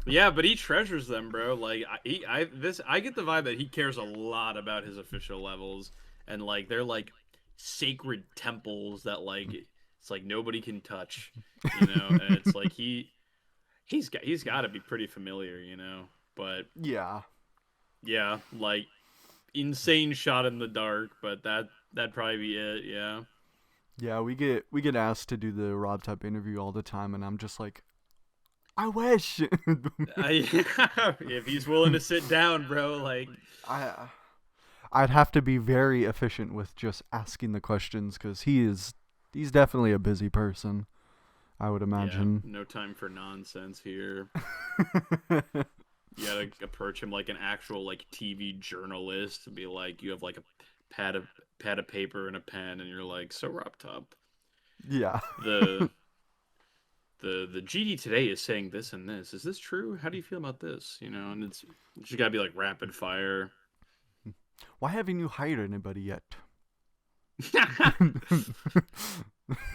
Yeah, but he treasures them, bro. Like I get the vibe that he cares a lot about his official levels, and like they're like sacred temples that like it's like nobody can touch, and it's like he's got to be pretty familiar, But Yeah. yeah, like insane shot in the dark, but that'd probably be it. Yeah. Yeah, we get asked to do the Rob Top interview all the time, and I'm just like, I wish. If he's willing to sit down, bro, like I I'd have to be very efficient with just asking the questions because he's definitely a busy person. I would yeah, imagine. no time for nonsense here. You gotta approach him like an actual like TV journalist and be like, you have like a pad of paper and a pen, and you're like, so Rob Top, Yeah. the the GD today is saying this and this. Is this true? How do you feel about this? And it's just gotta be like rapid fire. Why haven't you hired anybody yet?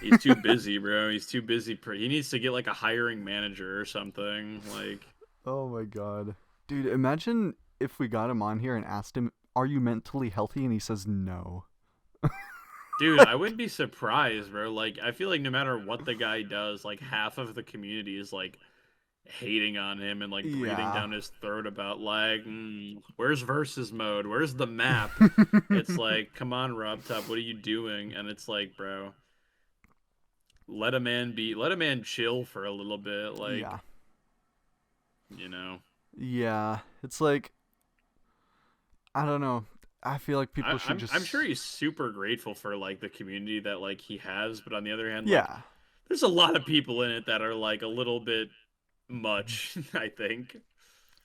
He's too busy, bro. He's too busy. He needs to get like a hiring manager or something. Like, Oh my god. Dude, imagine if we got him on here and asked him, "Are you mentally healthy?" and he says no. dude, I wouldn't be surprised, bro. Like, I feel like no matter what the guy does, like half of the community is like hating on him and like breathing Yeah. down his throat about like, where's versus mode? Where's the map? It's like, come on, Rob Top, what are you doing? And it's like, bro, let a man chill for a little bit, like, Yeah. you know. Yeah. It's like I don't know. I feel like I, people should I'm I'm just sure he's super grateful for like the community that like he has, but on the other hand, like Yeah. there's a lot of people in it that are like a little bit much, I think.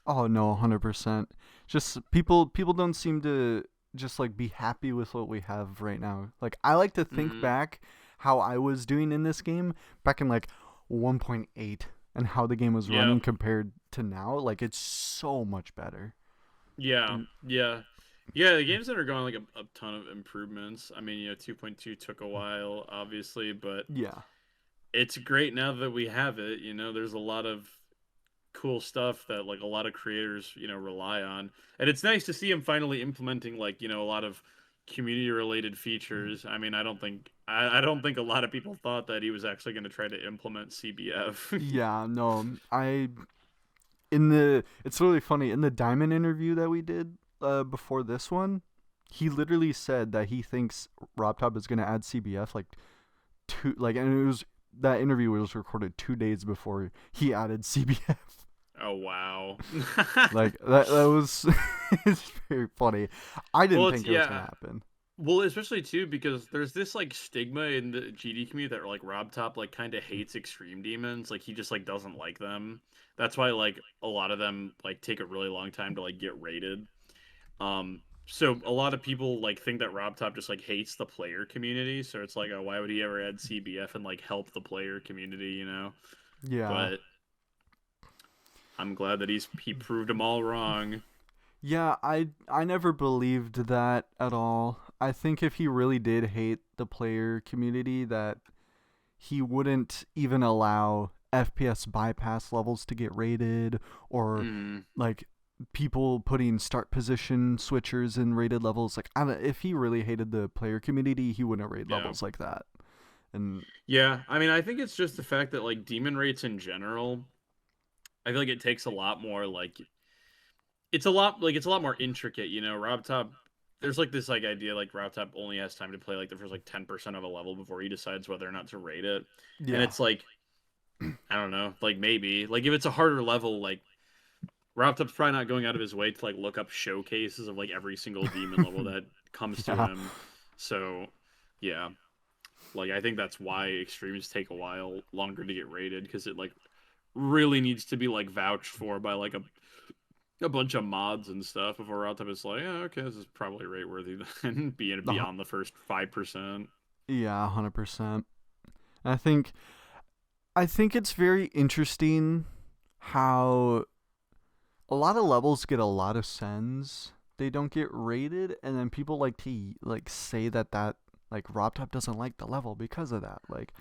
Oh no, 100%. Just people don't seem to just like be happy with what we have right now. Like I like to think Hmm. back how I was doing in this game back in like 1.8 and how the game was Yeah. running compared to now. Like it's so much better. Yeah. And Yeah. Yeah, the game's undergone like a ton of improvements. I mean, 2.2 took a while, obviously, but yeah. it's great now that we have it. There's a lot of cool stuff that like a lot of creators, rely on. And it's nice to see him finally implementing like, a lot of community related features. I mean, I don't think a lot of people thought that he was actually going to try to implement CBF. Yeah, no. I in the it's really funny in the Diamond interview that we did before this one, he literally said that he thinks RobTop is going to add CBF like two like and it was that interview was recorded 2 days before he added CBF. Oh wow. Like that was it's very funny. I didn't Well, it's think it was gonna yeah. happen. Well, especially too because there's this like stigma in the GD community that like Rob Top like kind of hates extreme demons. Like he just like doesn't like them. That's why like a lot of them like take a really long time to like get rated. So a lot of people like think that Rob Top just like hates the player community. So it's like, oh, why would he ever add CBF and like help the player community? Yeah. But I'm glad that he proved them all wrong. Yeah, I never believed that at all. I think if he really did hate the player community that he wouldn't even allow FPS bypass levels to get rated or Mm, like people putting start position switchers in rated levels. Like I don't, if he really hated the player community, he wouldn't rate yeah. levels like that. And Yeah, I mean, I think it's just the fact that like demon rates in general, I feel like it takes a lot more like it's a lot more intricate, Rob Top there's like this like idea like Rob Top only has time to play like the first like 10% of a level before he decides whether or not to rate it. And yeah. it's like I don't know, like maybe like if it's a harder level like Rob Top's probably not going out of his way to like look up showcases of like every single demon level that comes to Yeah. him. So, yeah. Like I think that's why extremes take a while longer to get rated because it like really needs to be like vouched for by like a bunch of mods and stuff before Round is like, yeah, okay, this is probably rate worthy then being Uh, beyond the first 5%. yeah, 100%. I think it's very interesting how a lot of levels get a lot of sends. They don't get rated, and then people like to like say that like RobTop doesn't like the level because of that. Like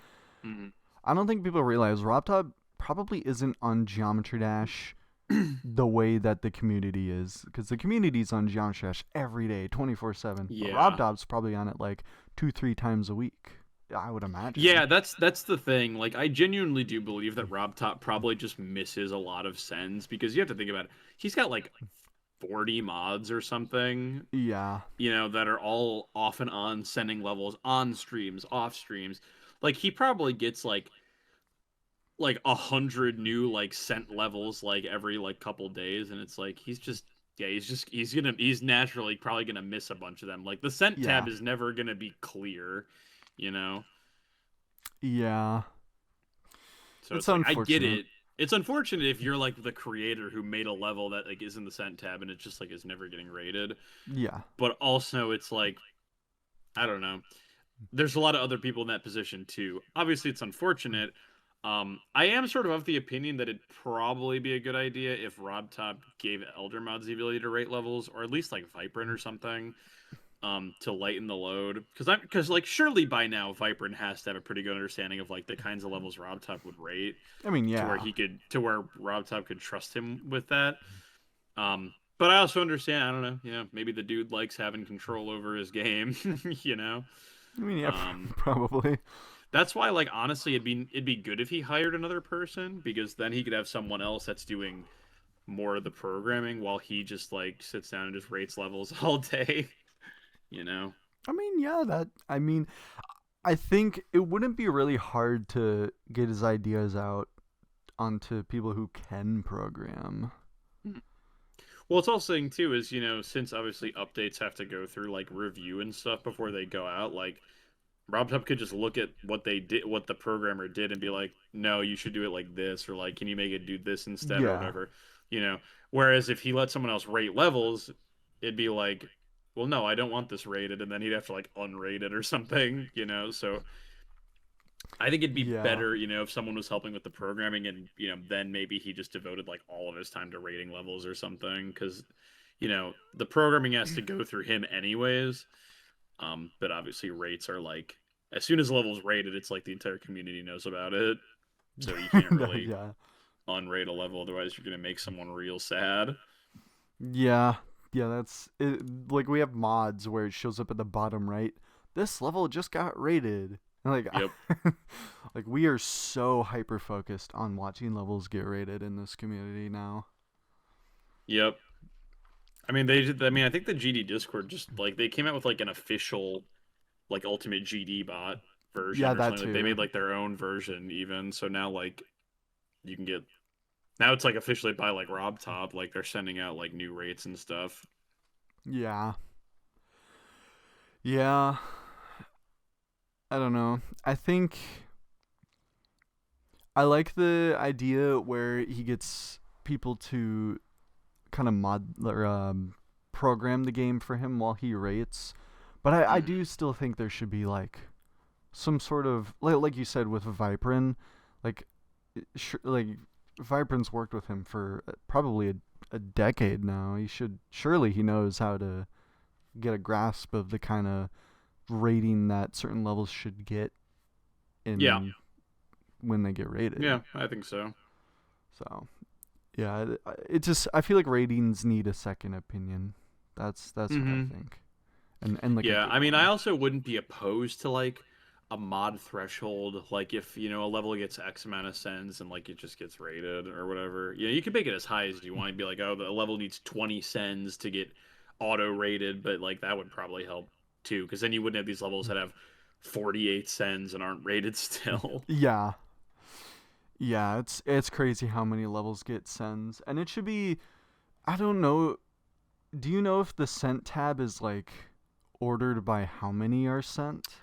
Mm-hmm. I don't think people realize RobTop probably isn't on Geometry Dash the way that the community is, because the community's on Geometry Dash every day, 24/7. But Yeah. RobTop's probably on it like 2-3 times a week. I would imagine. Yeah, that's the thing. Like I genuinely do believe that Rob Top probably just misses a lot of sends because you have to think about it. He's got like 40 mods or something, Yeah. that are all off and on sending levels on streams, off streams. Like he probably gets like 100 new like sent levels like every like couple days, and it's like he's naturally probably gonna miss a bunch of them. Like the sent Yeah. tab is never gonna be clear, you know. Yeah. So It's it's like I get unfortunate. it. It's unfortunate if you're like the creator who made a level that like is in the sent tab and it just like is never getting rated. Yeah. But also it's like I don't know. There's a lot of other people in that position too. Obviously, it's unfortunate. I am sort of the opinion that it'd probably be a good idea if Rob Top gave Elder Mods the ability to rate levels, or at least like Vibrant or something, to lighten the load. Because like surely by now Vibrant has to have a pretty good understanding of like the kinds of levels Rob Top would rate, I mean, to where yeah. where Rob Top could trust him with that. But I also understand. I don't know. Maybe the dude likes having control over his game. You know. I mean, yeah, Um, probably. That's why, like, honestly, it'd be good if he hired another person because then he could have someone else that's doing more of the programming while he just like sits down and just rates levels all day. You know? I mean, yeah, I mean, I think it wouldn't be really hard to get his ideas out onto people who can program. Well, it's also saying too is since obviously updates have to go through like review and stuff before they go out, like RobTop could just look at what they did, what the programmer did, and be like, "No, you should do it like this," or like, "Can you make it do this instead?" or Yeah. whatever. you know. Whereas if he let someone else rate levels, it'd be like, well, no, I don't want this rated, and then he'd have to like unrate it or something, you know. So I think it'd be Yeah. better, if someone was helping with the programming and, then maybe he just devoted like all of his time to rating levels or something because, the programming has to go through him anyways. But obviously rates are like as soon as a level's rated, it's like the entire community knows about it. So you can't really Yeah. unrate a level, otherwise you're gonna make someone real sad. Yeah. Yeah, that's it. Like we have mods where it shows up at the bottom right. This level just got rated. And like Yep. like we are so hyper focused on watching levels get rated in this community now. Yep. I mean they did I mean I think the GD Discord just like they came out with like an official like ultimate GD bot Yeah, version or that something. Like they too. made like their own version even. So now like you can get now it's like officially by like Rob Top, like they're sending out like new rates and stuff. Yeah. Yeah. I don't know. I think I like the idea where he gets people to kind of mod or program the game for him while he rates. But I Hmm. do still think there should be like some sort of like you said with Viprin, like like Viprin's worked with him for probably a decade now. He should surely he knows how to get a grasp of the kind of rating that certain levels should get Yeah. in when they get rated. Yeah, I think so. So yeah, it just I feel like ratings need a second opinion. That's what I Hmm. think, and like a Yeah, good I mean, I one. also wouldn't be opposed to like a mod threshold, like if a level gets X amount of cents and like it just gets rated or whatever. Yeah, you can make it as high as you want. Be like, oh, the level needs 20 cents to get auto rated, but like that would probably help too, because then you wouldn't have these levels that have 48 cents and aren't rated still. Yeah, yeah, it's crazy how many levels get sends, and it should be. I don't know. Do you know if the sent tab is like ordered by how many are sent?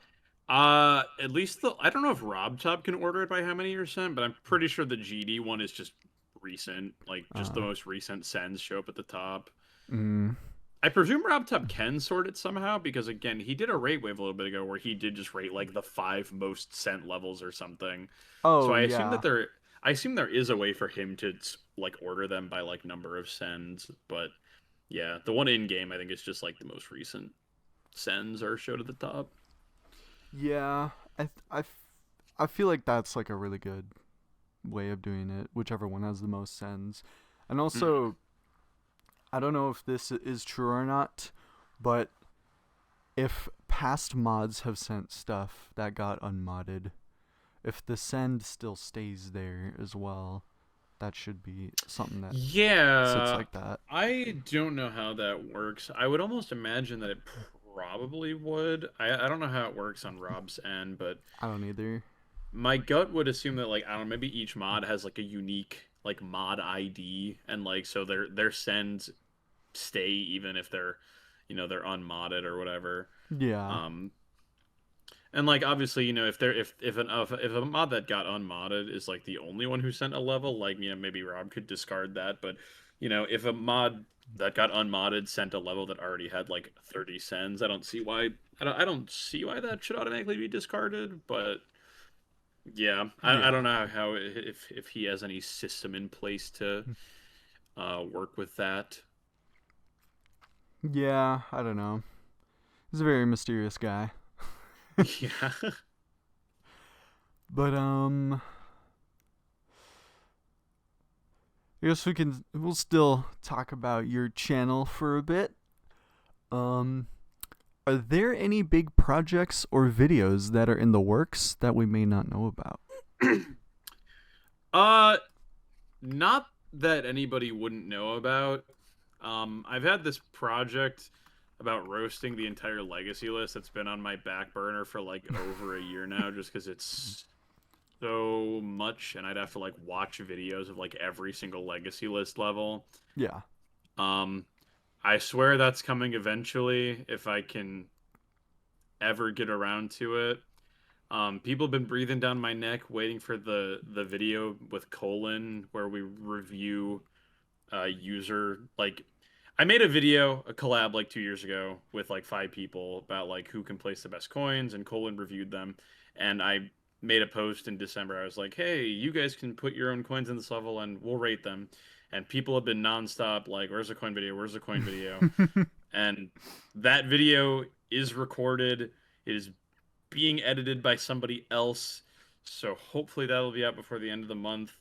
At least I don't know if Rob Top can order it by how many you're sent, but I'm pretty sure the GD one is just recent, like just the Uh, most recent sends show up at the top. mm, I presume Rob Top can sort it somehow because again, he did a rate wave a little bit ago where he did just rate like the five most sent levels or something. So oh yeah, I assume there is a way for him to like order them by like number of sends, but yeah, the one in game I think is just like the most recent sends are showed at the top. yeah. I feel like that's like a really good way of doing it. Whichever one has the most sends, and Mhm. also I don't know if this is true or not, but if past mods have sent stuff that got unmodded, if the send still stays there as well, that should be something that sits Yeah, like that. I don't know how that works. I would almost imagine that it probably would. I don't know how it works on Rob's end, but I don't either. my gut would assume that like I don't know, maybe each mod has like a unique like mod ID and like so their sends stay even if they're unmodded or whatever. Yeah. Um and like obviously, if they're if a mod that got unmodded is like the only one who sent a level, like maybe Rob could discard that, but if a mod that got unmodded sent a level that already had like 30 cents, I don't see why that should automatically be discarded, but yeah, I Yeah. don't know how if he has any system in place to work with that. Yeah, I don't know. He's a very mysterious guy. Yeah. But I guess we'll still talk about your channel for a bit. Um are there any big projects or videos that are in the works that we may not know about? uh Not that anybody wouldn't know about. I've had this project about roasting the entire legacy list that's been on my back burner for like over a year now, just because it's so much, and I'd have to like watch videos of like every single legacy list level. Yeah. Um, I swear that's coming eventually if I can ever get around to it. People have been breathing down my neck waiting for the video with Colin where we review user like I made a video, a collab like 2 years ago with like 5 people about like who can place the best coins, and Colin reviewed them. And I made a post in December. I was like, hey, you guys can put your own coins in this level and we'll rate them. And people have been nonstop like, where's the coin video? Where's the coin video? And that video is recorded. It is being edited by somebody else. So hopefully that'll be out before the end of the month.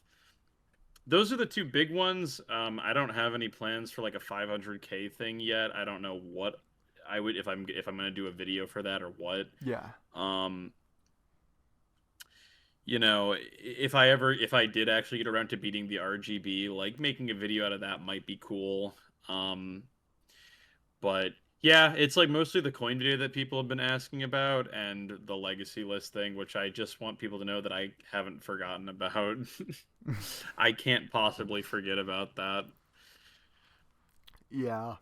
Those are the two big ones. I don't have any plans for like a 500K thing yet. I don't know what I would if I'm gonna do a video for that or what. Yeah. Um, if I did actually get around to beating the RGB, like making a video out of that might be cool. Um, but yeah, it's like mostly the coin video that people have been asking about and the legacy list thing, which I just want people to know that I haven't forgotten about. I can't possibly forget about that. Yeah.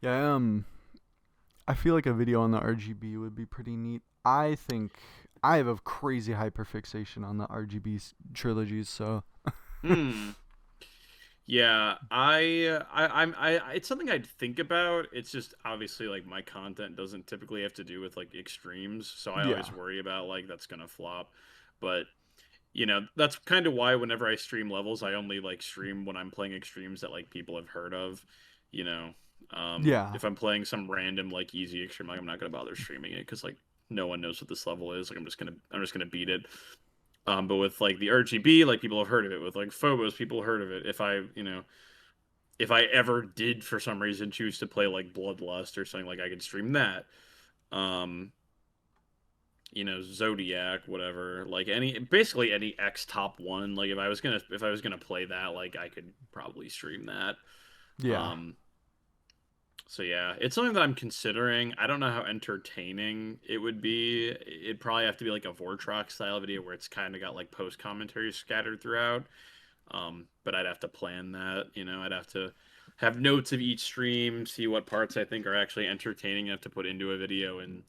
Yeah, I feel like a video on the RGB would be pretty neat. I think I have a crazy hyperfixation on the RGB trilogies, so Hmm. Yeah, it's something I'd think about. It's just obviously like my content doesn't typically have to do with like extremes, so I yeah. always worry about like that's gonna flop. But that's kind of why whenever I stream levels, I only like stream when I'm playing extremes that like people have heard of. You know, Yeah. if I'm playing some random like easy extreme, like I'm not gonna bother streaming it because like no one knows what this level is. Like I'm just gonna beat it. But with like the RGB, like people have heard of it. With like Phobos, people have heard of it. If I ever did for some reason choose to play like Bloodlust or something, like I could stream that. Um, Zodiac, whatever, like basically any X top one. Like if I was gonna play that, like I could probably stream that. Yeah. Um, so yeah, it's something that I'm considering. I don't know how entertaining it would be. It'd probably have to be like a Vortrox style video where it's kind of got like post commentary scattered throughout. But I'd have to plan that. I'd have to have notes of each stream, see what parts I think are actually entertaining enough to put into a video and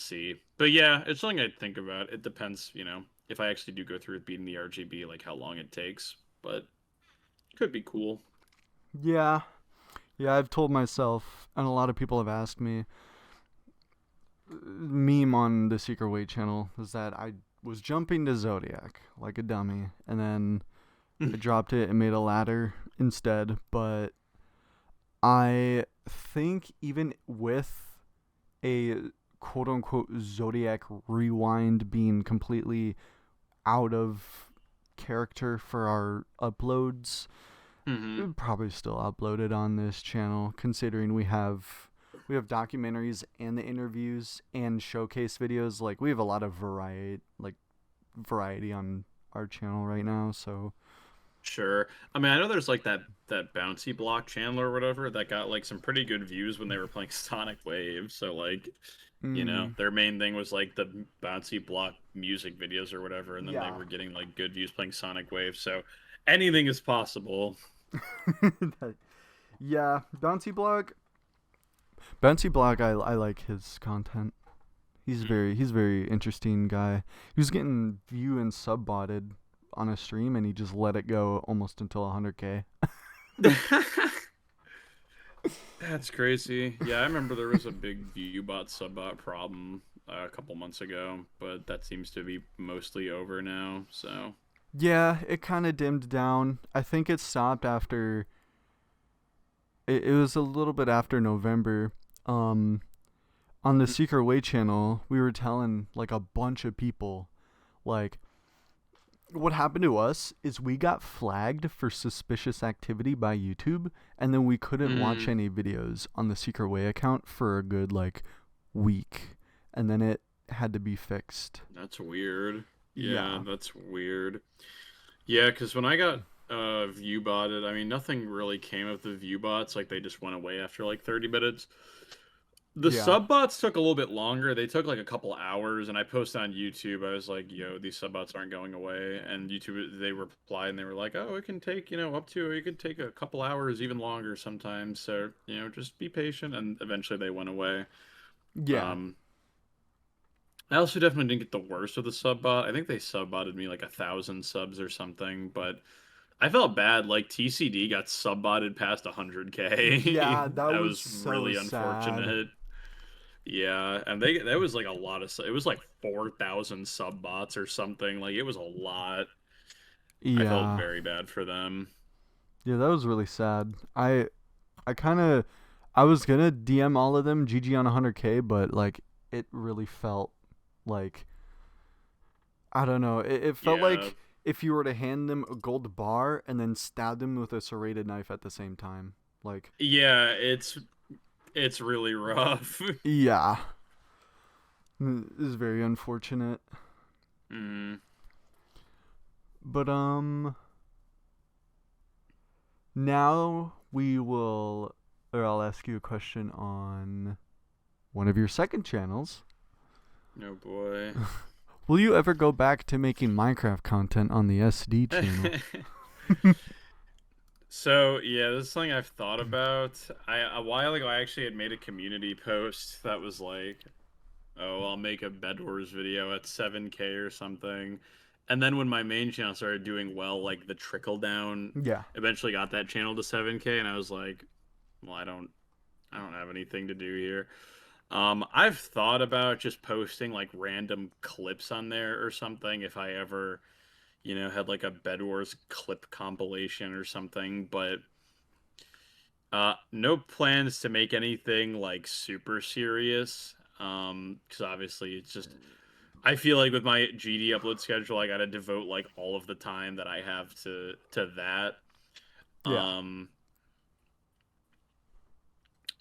see. But yeah, it's something I'd think about. It depends, if I actually do go through with beating the RGB, like how long it takes. But could be cool. Yeah. Yeah, I've told myself, and a lot of people have asked me, meme on the Secret Way channel is that I was jumping to Zodiac like a dummy, and then I dropped it and made a ladder instead. But I think even with a quote unquote Zodiac rewind being completely out of character for our uploads, it Hmm. would probably still upload it on this channel, considering we have documentaries and the interviews and showcase videos. Like we have a lot of variety on our channel right now. So Sure. I mean, I know there's like that bouncy block channel or whatever that got like some pretty good views when they were playing Sonic Wave. So like, mm, their main thing was like the bouncy block music videos or whatever, and then they yeah. were getting like good views playing Sonic Wave. So anything is possible. Yeah, Bouncy Block, I like his content. He's very interesting guy. He was getting view and sub botted on a stream, and he just let it go almost until 100K. That's crazy. Yeah, I remember there was a big viewbot subbot problem a couple months ago, but that seems to be mostly over now. So, Yeah, it kind of dimmed down. I think it stopped after. It was a little bit after November. Um, on the Secret Way channel, we were telling like a bunch of people, like, what happened to us is we got flagged for suspicious activity by YouTube, and then we couldn't watch mm, any videos on the Secret Way account for a good like week, and then it had to be fixed. that's weird. Yeah, Yeah. that's weird. Yeah, because when I got view botted, I mean, nothing really came of the view bots. Like, they just went away after like 30 minutes. The Yeah. sub bots took a little bit longer. They took like a couple hours, and I posted on YouTube. I was like, "Yo, these sub bots aren't going away." And YouTube, they replied, and they were like, "Oh, it can take up to it could take a couple hours, even longer sometimes. So just be patient." And eventually, they went away. Yeah. Um, I also definitely didn't get the worst of the sub bot. I think they sub botted me like 1,000 subs or something, but I felt bad. Like TCD got subbotted past 100K. Yeah, that That was was so really sad. unfortunate. Yeah, and they that was like a lot of it was like 4,000 sub bots or something. Like it was a lot. I felt Yeah. very bad for them. Yeah, that was really sad. I kind of I was gonna DM all of them GG on 100K, but like it really felt like I don't know. It felt Yeah. like if you were to hand them a gold bar and then stab them with a serrated knife at the same time. Like, Yeah, it's really rough. yeah, this is very unfortunate. Mm. But now we will, or I'll ask you a question on one of your second channels. Oh boy. Will you ever go back to making Minecraft content on the SD channel? So yeah, this is something I've thought about. A while ago I actually had made a community post that was like, "Oh, I'll make a Bed Wars video at 7K or something." And then when my main channel started doing well, like the trickle down Yeah. eventually got that channel to 7K, and I was like, "Well, I don't have anything to do here." I've thought about just posting like random clips on there or something if I ever, had like a Bed Wars clip compilation or something, but no plans to make anything like super serious. Because obviously it's just I feel like with my GD upload schedule, I gotta devote like all of the time that I have to that. Yeah. Um,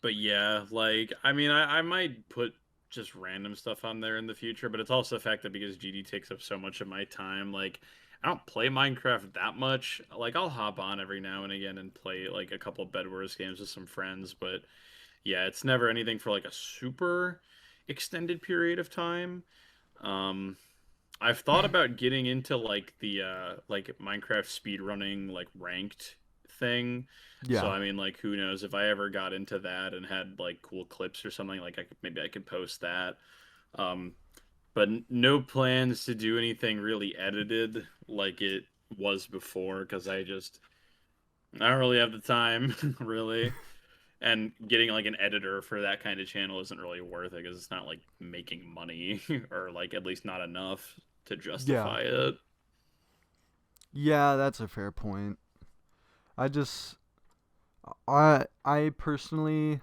but yeah, like I mean, I might put just random stuff on there in the future, but it's also the fact that because GD takes up so much of my time, like I don't play Minecraft that much. Like I'll hop on every now and again and play like a couple Bed Wars games with some friends, but yeah, it's never anything for like a super extended period of time. Um, I've thought about getting into like the like Minecraft speedrunning like ranked thing. So Yeah. I mean like who knows if I ever got into that and had like cool clips or something like maybe I could post that. Um but no plans to do anything really edited like it was before because I don't really have the time really. And getting like an editor for that kind of channel isn't really worth it because it's not like making money or like at least not enough to Yeah. justify it. Yeah, that's a fair point. I just I personally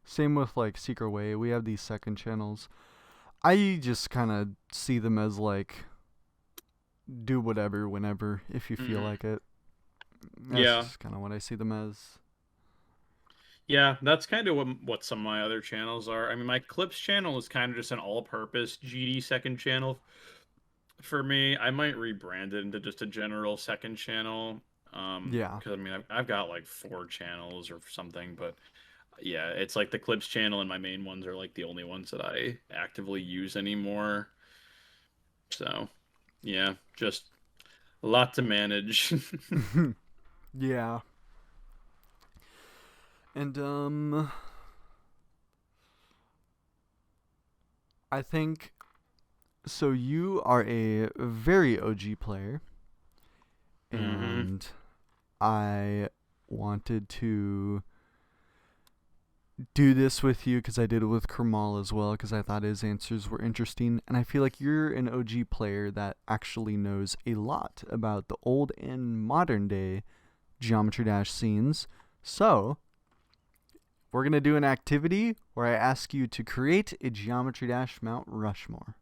same with like Secret Way. We have these second channels. I just kind of see them as like do whatever whenever if you feel Hmm. like it. That's Yeah, just kind of what I see them as. yeah, that's kind of what some of my other channels are. I mean, my clips channel is kind of just an all-purpose GD second channel for me. I might rebrand it into just a general second channel. Yeah. Because I mean, I've got like four channels or something, but yeah, it's like the clips channel and my main ones are like the only ones that I actively use anymore. So, yeah, just a lot to manage. Yeah. And I think so you are a very OG player Hmm. and I wanted to do this with you because I did it with Kermal as well because I thought his answers were interesting. And I feel like you're an OG player that actually knows a lot about the old and modern day Geometry Dash scenes. So, we're going to do an activity where I ask you to create a Geometry Dash Mount Rushmore.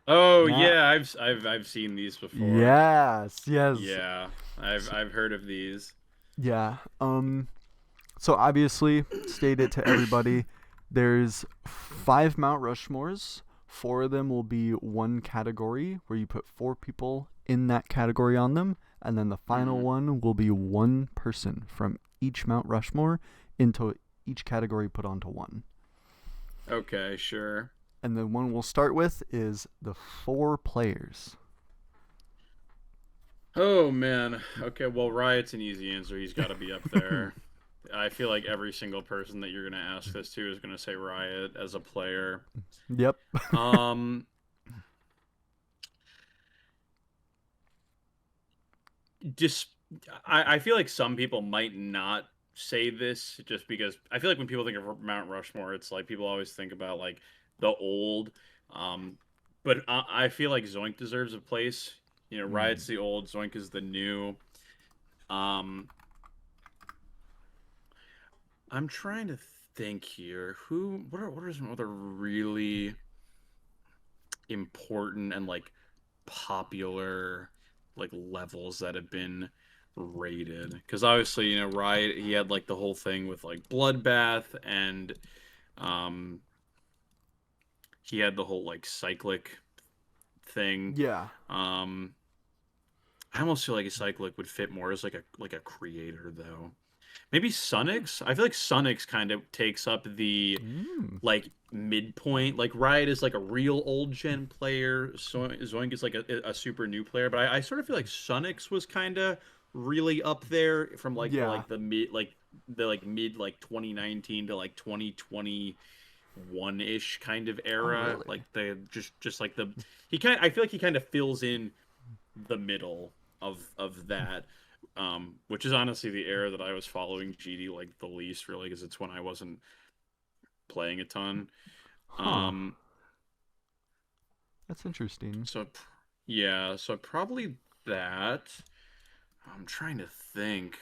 Oh Now, yeah, I've seen these before. yes, yes, Yeah, I've heard of these. yeah. So obviously, state it to everybody. There's 5 Mount Rushmores. 4 of them will be one category where you put 4 people in that category on them, and then the final Hmm. one will be one person from each Mount Rushmore into each category put onto one. Okay, sure. And the one we'll start with is the 4 players. Oh man. Okay, well, Riot's an easy answer. He's got to be up there. I feel like every single person that you're gonna ask this to is gonna say Riot as a player. Yep. Um, I feel like some people might not say this just because I feel like when people think of Mount Rushmore, it's like people always think about like the old. Um, but I feel like Zoink deserves a place. You know, Mm. Riot's the old, Zoink is the new. Um, I'm trying to think here. What are some other really important and like popular like levels that have been rated? Because obviously, you know, Riot, he had like the whole thing with like Bloodbath, and um he had the whole like cyclic thing. Yeah. um I almost feel like a cyclic would fit more as like a creator though. Maybe Sunix. I feel like Sunix kind of takes up the Mm. like midpoint. Like Riot is like a real old gen player. Zoink is like a super new player. But I sort of feel like Sunix was kind of really up there from Yeah. like the mid like 2019 to like 2021 ish kind of Oh, era. really? Like the just like the he kind I feel like he kind of fills in the middle of that. Which is honestly the era that I was following GD like the least, really, because it's when I wasn't playing a ton. Huh. Um, That's interesting. so yeah, so probably that. I'm trying to think.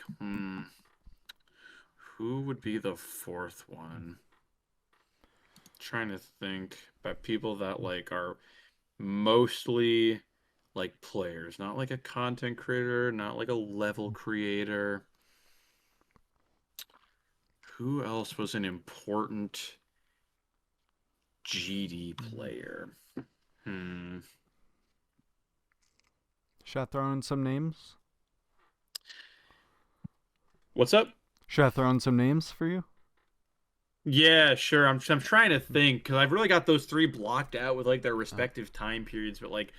Who would be the fourth one? Trying to think about people that like are mostly like players, not like a content creator, not like a level creator. Who else was an important GD player? Hmm. Should I throw in some names? What's up? Should I throw in some names for you? Yeah, sure. I'm trying to think because I've really got those three blocked out with like their Uh, respective time periods, but like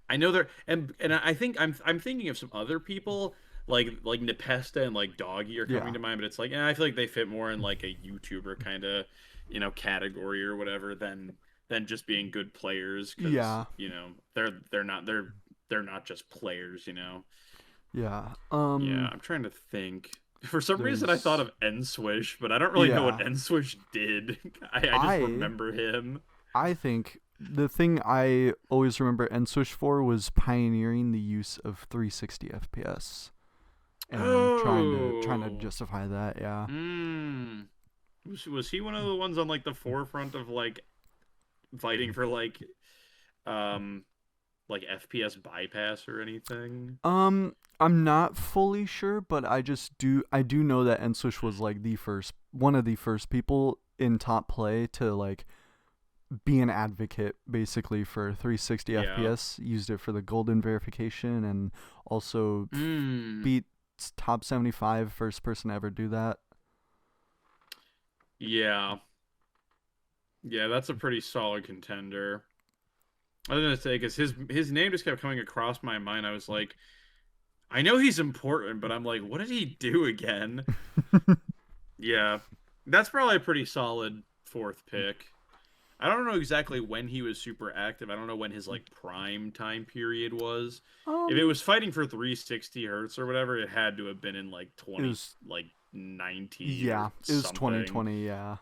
I know they're and I think I'm thinking of some other people like Nepesta and like Doggy are coming yeah. to mind, but it's like I feel like they fit more in like a YouTuber kind of category or whatever than just being good players because Yeah. they're not just players, you know. Yeah. Yeah, I'm trying to think. For some reason, I thought There's of Nswish, but I don't really know what yeah. Nswish did. I just I remember him. I think the thing I always remember NSWISH for was pioneering the use of 360 FPS and trying to Oh, justify that. Yeah. hmm. Was he one of the ones on like the forefront of like fighting for um like FPS bypass or anything? I'm not fully sure, but I do know that NSWISH was like the first one of the first people in top play to like be an advocate basically for 360 Yeah. FPS. Used it for the golden verification and also Hmm. beat top 75 first person to ever do that. Yeah. Yeah, that's a pretty solid contender. I was gonna say because his name just kept coming across my mind. I was like, I know he's important, but I'm like, what did he do again? Yeah, that's probably a pretty solid fourth pick. I don't know exactly when he was super active. I don't know when his like prime time period was. If it um was fighting for 360 hertz or whatever, it had to have been in like it 20 was like 19 or yeah, it was something. 2020, yeah.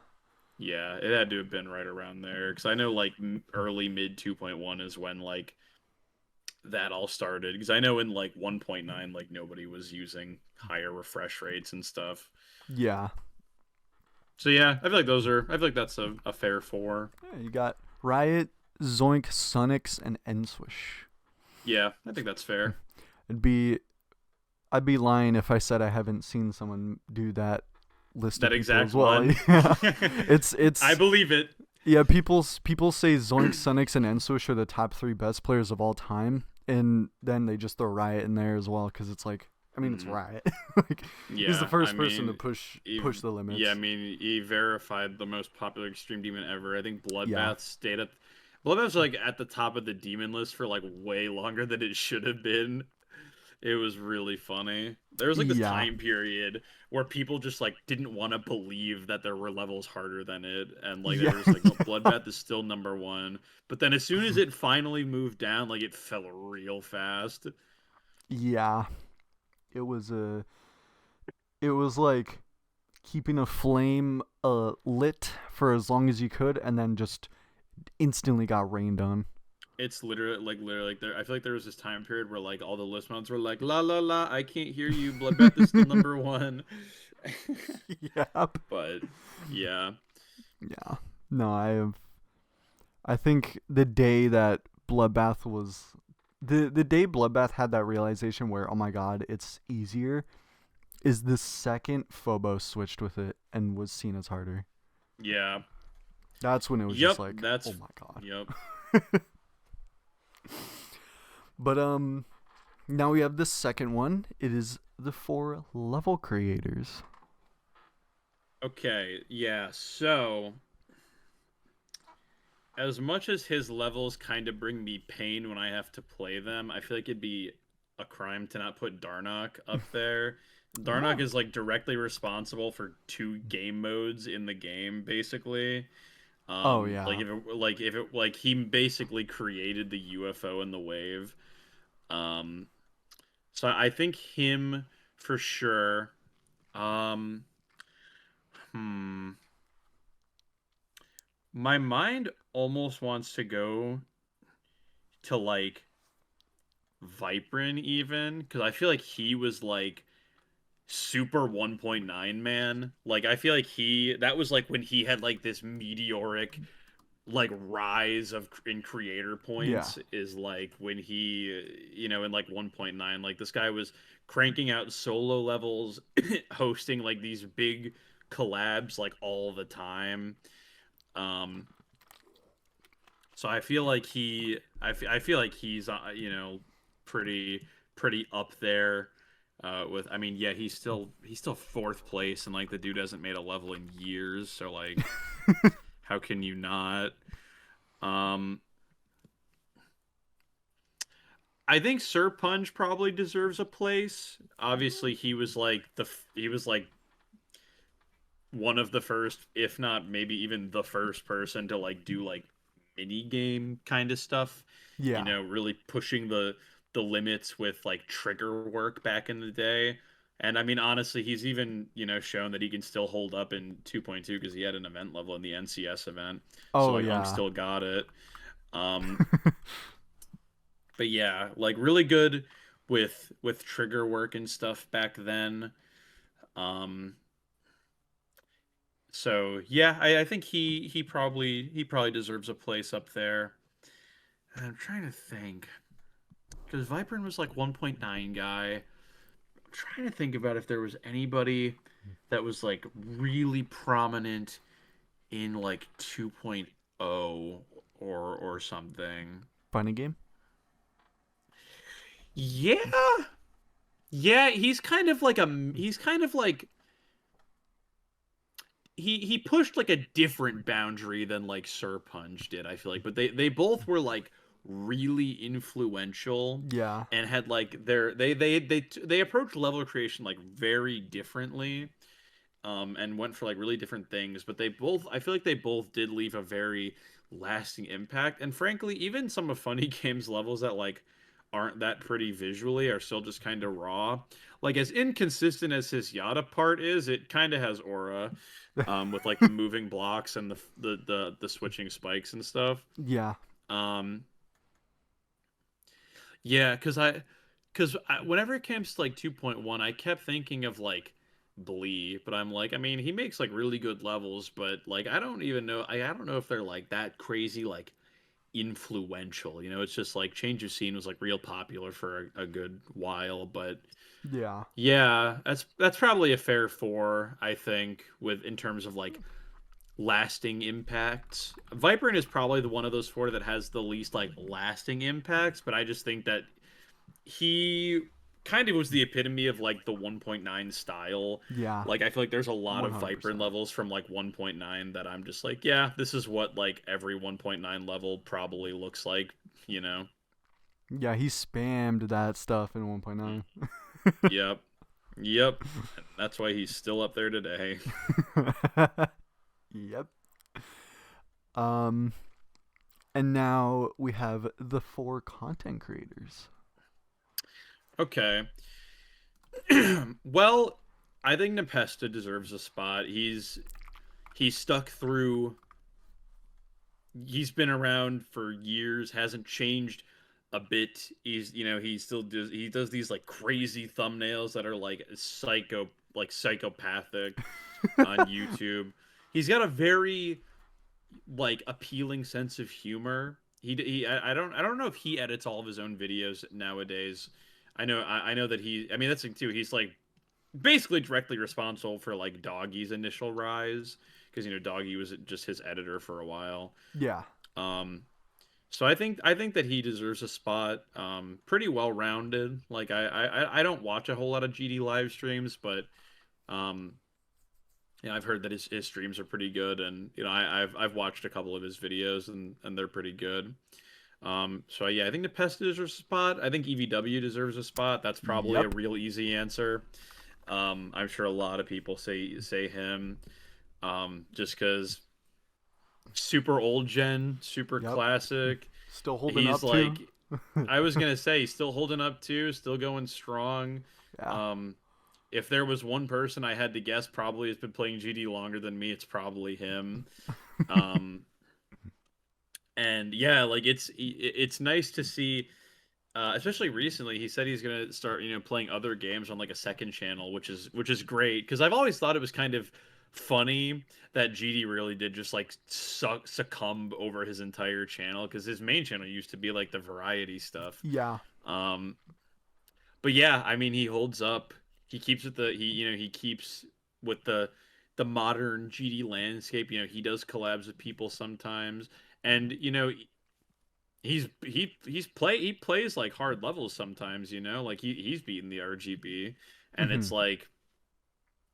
Yeah, it had to have been right around there because I know like early mid 2.1 is when like that all started because I know in like 1.9 like nobody was using higher refresh rates and stuff. Yeah. So yeah, I feel like that's a fair four. Yeah, you got Riot, Zoink, Sunix, and Enswish. Yeah, I think that's fair. It'd be I'd be lying if I said I haven't seen someone do that list of That people exact as well. one. Yeah. I It's believe it. yeah, people say Zoink, Sunix, and Enswish are the top three best players of all time, and then they just throw Riot in there as well because it's like, I mean, it's Mhm. Riot. Like, he's the Yeah, I first person to mean, push the yeah, I limits. mean, he verified the most popular extreme demon ever. I think Yeah, Bloodbath stayed at Bloodbath's like at the top of the demon list for like way longer than it should have been. It was really funny. There was like this yeah, time period where people just like didn't want to believe that there were levels harder than it, and like they yeah, were just like, "No, Bloodbath is still number one." But then as soon as it finally moved down, like it fell real fast. yeah. It was it was like keeping a flame lit for as long as you could, and then just instantly got rained on. It's literally like there. I feel like there was this time period where like all the list mounts were like la la la. I can't hear you. Bloodbath is still number one. Yep. But yeah, Yeah. No, I think the day that Bloodbath was the day Bloodbath had that realization where, oh my god, it's easier, is the second Phobos switched with it and was seen as harder. yeah, That's when it was just yep. like, oh That's my god. yep. But now we have the second one. It is the 4 level creators. Okay, yeah. So as much as his levels kind of bring me pain when I have to play them, I feel like it'd be a crime to not put Darnock up there. Darnock Oh. is like directly responsible for 2 game modes in the game, basically. Oh Like yeah. if it like he basically created the UFO and the wave. Um, so I think him for sure. Um, hmm. My mind almost wants to go to like Viprin even because I feel like he was like super 1.9 man. Like I feel like he that was like when he had like this meteoric like rise of in creator Yeah. points is like when he in like 1.9 like this guy was cranking out solo levels hosting like these big collabs like all the time. um so I feel like I feel like he's pretty pretty up there with I mean yeah he's still fourth place and like the dude hasn't made a level in years so like how can you not. um I think Sir Punch probably deserves a place. Obviously, he was like one of the first, if not maybe even the first person to like do like mini game kind of stuff. You Yeah. know, really pushing the limits with like trigger work back in the day. And I mean, honestly, he's even shown that he can still hold up in 2.2 because he had an event level in the NCS event. So Oh like, yeah. still got it. Um, but yeah, like really good with trigger work and stuff back then. Um, so yeah, I think he probably deserves a place up there. And I'm trying to think because Viperin was like 1.9 guy. I'm trying to think about if there was anybody that was like really prominent in like 2.0 or something. Funny game. Yeah. Yeah, he's kind of like he pushed like a different boundary than like Sir Punch did, I feel like. But they both were like really influential Yeah. and had like they approached level creation like very differently and went for like really different things, but they both I feel like they both did leave a very lasting impact. And frankly, even some of Funny Games levels that like aren't that pretty visually are still just kind of raw. Like as inconsistent as his Yada part is, it kind of has aura with like the moving blocks and the switching spikes and stuff. Yeah. Um, yeah, because whenever it comes to like 2.1, I kept thinking of like Blee, but I'm like, I mean, he makes like really good levels, but like I don't even know, I don't know if they're like that crazy like influential. You know, it's just like Change of Scene was like real popular for a good while, but Yeah. yeah, that's probably a fair four, I think, with in terms of like lasting impacts. Viperin is probably the one of those four that has the least like lasting impacts, but I just think that he kind of was the epitome of like the 1.9 style. Yeah. Like I feel like there's a lot of Viperin 100%. levels from like 1.9 that I'm just like, yeah, this is what like every 1.9 level probably looks like, you know. Yeah, he spammed that stuff in 1.9. Yep. Yep. And that's why he's still up there today. Yep. Um and now we have the 4 content creators. Okay. Well, I think Nepesta deserves a spot. He's stuck through. He's been around for years, hasn't changed a bit. He does these like crazy thumbnails that are like psychopathic on YouTube. He's got a very like appealing sense of humor. I don't know if he edits all of his own videos nowadays. I know that I mean that's the thing too. He's like basically directly responsible for like Doggy's initial rise because Doggy was just his editor for a while. Yeah. Um, so I think that he deserves a spot. Pretty well rounded. Like I don't watch a whole lot of GD live streams, but um, yeah, I've heard that his streams are pretty good, and I've watched a couple of his videos, and they're pretty good. So yeah, I think the Pest deserves a spot. I think EVW deserves a spot. That's probably a Yep. real easy answer. I'm sure a lot of people say him, just because super old gen, super Yep. classic. Still holding He's up too. like, I was gonna say, he's still holding up too, still going strong. Yeah. Um, if there was one person I had to guess probably has been playing GD longer than me, it's probably him. Um, and yeah, like it's nice to see, especially recently. He said he's gonna start, playing other games on like a second channel, which is great because I've always thought it was kind of funny that GD really did just like succumb over his entire channel because his main channel used to be like the variety stuff. Yeah. Um, but yeah, I mean, he holds up. He keeps with he keeps with the modern GD landscape. He does collabs with people sometimes, and he plays like hard levels sometimes. Like he's beaten the RGB, and Hmm. it's like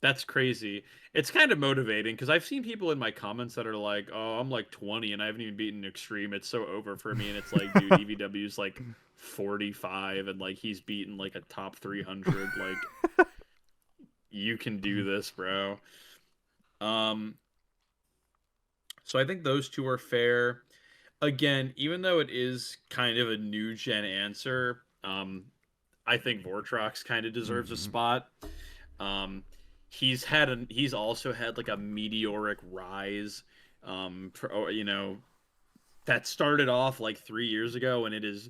that's crazy. It's kind of motivating because I've seen people in my comments that are like, "Oh, I'm like 20 and I haven't even beaten Extreme. It's so over for me." And it's like, dude, EVW's like 45 and like he's beaten like a top 300. Like you can do this, bro. Um, so I think those two are fair. Again, even though it is kind of a new gen answer, I think Vortrox kind of deserves a Hmm. spot. Um, he's also had like a meteoric rise. That started off like 3 years ago, and it has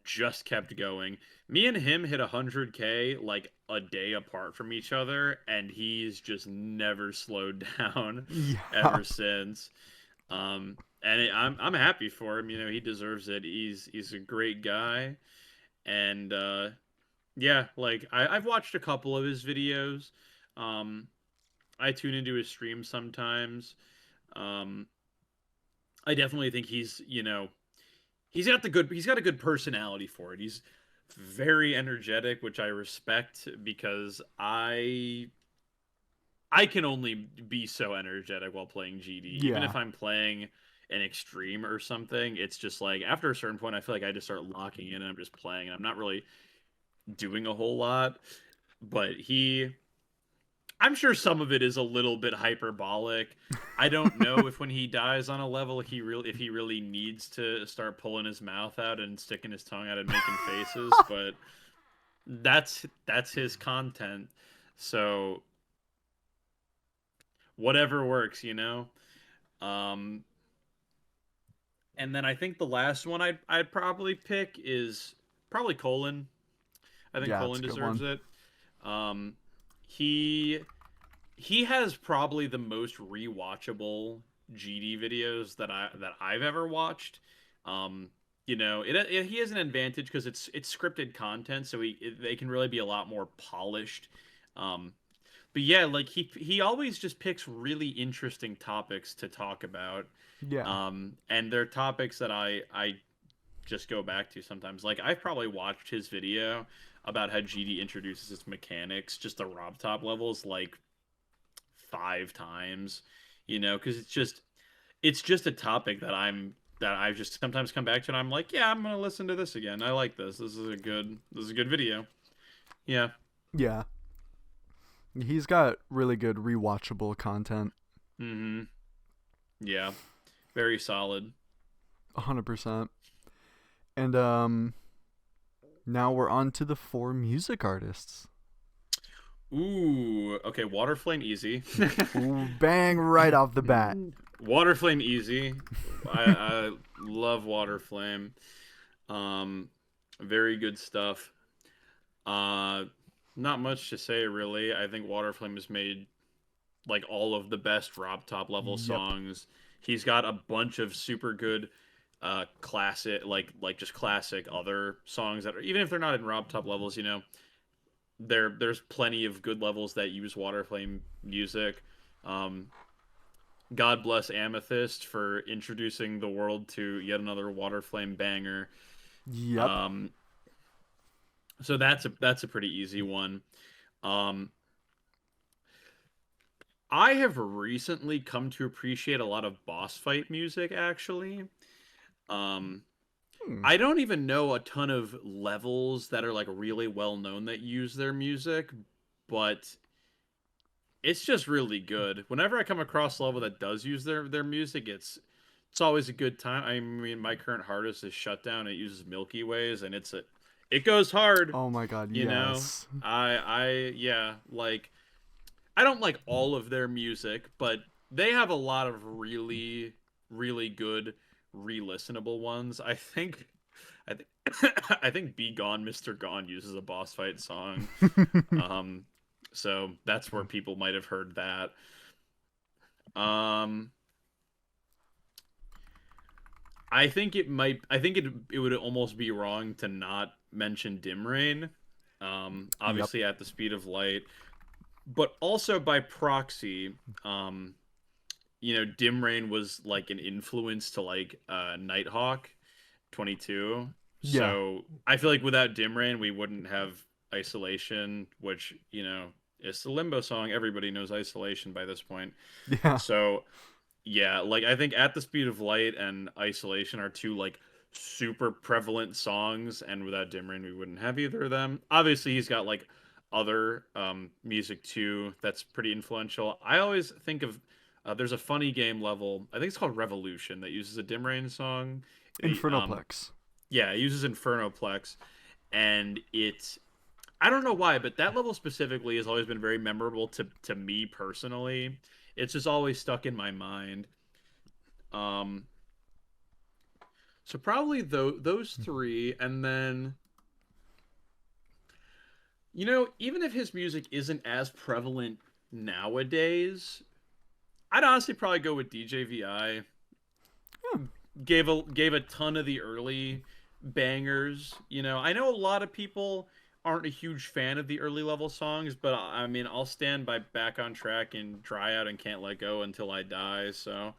just kept going. Me and him hit 100K like a day apart from each other, and he's just never slowed down Yeah. ever since. I'm happy for him. He deserves it. He's a great guy, and yeah, like I've watched a couple of his videos. Um, I tune into his streams sometimes. Um, I definitely think he's got a good personality for it. He's very energetic, which I respect because I can only be so energetic while playing GD. Even Yeah. if I'm playing an extreme or something, it's just like after a certain point I feel like I just start locking in and I'm just playing and I'm not really doing a whole lot. But I'm sure some of it is a little bit hyperbolic. I don't know if when he dies on a level if he really needs to start pulling his mouth out and sticking his tongue out and making faces, but that's his content. So whatever works. Um and then I think the last one I'd probably pick is probably Colin. I think Yeah, it's Colin a good deserves one. it. Um he he has probably the most rewatchable GD videos that I've ever watched. Um, he has an advantage because it's scripted content, so they can really be a lot more polished. Um, but yeah, like he always just picks really interesting topics to talk about. Yeah. And they're topics that I just go back to sometimes. Like I've probably watched his video about how GD introduces its mechanics, just the Rob top levels, like 5 times, because it's just a topic that I've just sometimes come back to and I'm like, yeah, I'm gonna listen to this again. I like this. This is a good video. Yeah. Yeah. He's got really good rewatchable content. Mm-hmm. Yeah. Very solid. 100%. And now we're on to the four music artists. Ooh, okay, Water Flame easy. Ooh, bang right off the bat. Water Flame easy. I love Water Flame. Um, very good stuff. Uh, Not much to say really. I think Water Flame has made like all of the best drop top level Yep. songs. He's got a bunch of super good classic just classic other songs that are, even if they're not in drop top levels, there's plenty of good levels that use Water Flame music. Um, God bless Amethyst for introducing the world to yet another Water Flame banger. Yep. Um, so that's a pretty easy one. Um, I have recently come to appreciate a lot of boss fight music actually. Um, Hmm. I don't even know a ton of levels that are like really well known that use their music, but it's just really good. Whenever I come across a level that does use their music, it's always a good time. I mean, my current hardest is Shutdown. It uses Milky Ways, and it goes hard. Oh my god, You know, yes. yeah, like I don't like all of their music, but they have a lot of really good re-listenable ones. I think I think Be Gone, Mr. Gone uses a boss fight song. Um, so that's where people might have heard that. Um, I think it would almost be wrong to not mention Dim Rain. Yep. Obviously at the speed of light, but also by proxy, um, Dim Rain was like an influence to like Nighthawk 22. Yeah. So I feel like without Dim Rain, we wouldn't have Isolation, which, is the Limbo song. Everybody knows Isolation by this point. Yeah. So yeah, like I think At the Speed of Light and Isolation are two like super prevalent songs, and without Dim Rain, we wouldn't have either of them. Obviously, he's got like other music too that's pretty influential. I always think of there's a funny game level. I think it's called Revolution that uses a Dim Rain song. The Infernoplex. Yeah, it uses Infernoplex, and I don't know why, but that level specifically has always been very memorable to me personally. It's just always stuck in my mind. Um, so probably those three, and then even if his music isn't as prevalent nowadays, I'd honestly probably go with DJVI. Yeah. Gave a ton of the early bangers. I know a lot of people aren't a huge fan of the early level songs, but I mean, I'll stand by Back on Track and Dry Out and Can't Let Go Until I Die. So,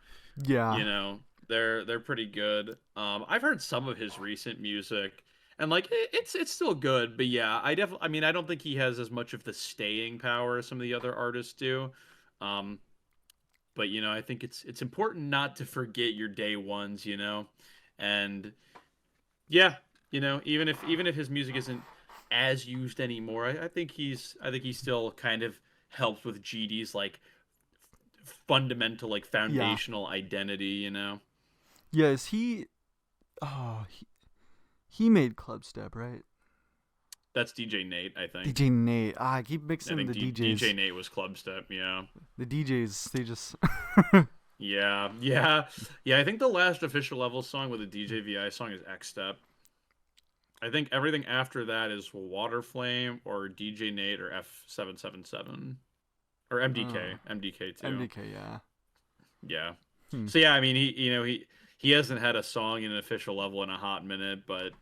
Yeah. you know, they're pretty good. I've heard some of his recent music, and like it's still good, but yeah, I mean, I don't think he has as much of the staying power as some of the other artists do. Um, but I think it's important not to forget your day ones, and yeah, even if his music isn't as used anymore, I think he still kind of helps with GD's like fundamental, like Yeah. foundational identity. Yeah, is he oh he made Club Step, right? That's DJ Nate, I think. DJ Nate. I keep I mixing think the DJ DJs. Nate was Club Step, yeah. The DJs, they just Yeah, yeah, yeah. I think the last official level song with a DJ VI song is X Step. I think everything after that is Water Flame or DJ Nate or F777 or uh MDK too. MDK, yeah. Yeah. Hmm. So yeah, I mean he hasn't had a song in an official level in a hot minute, but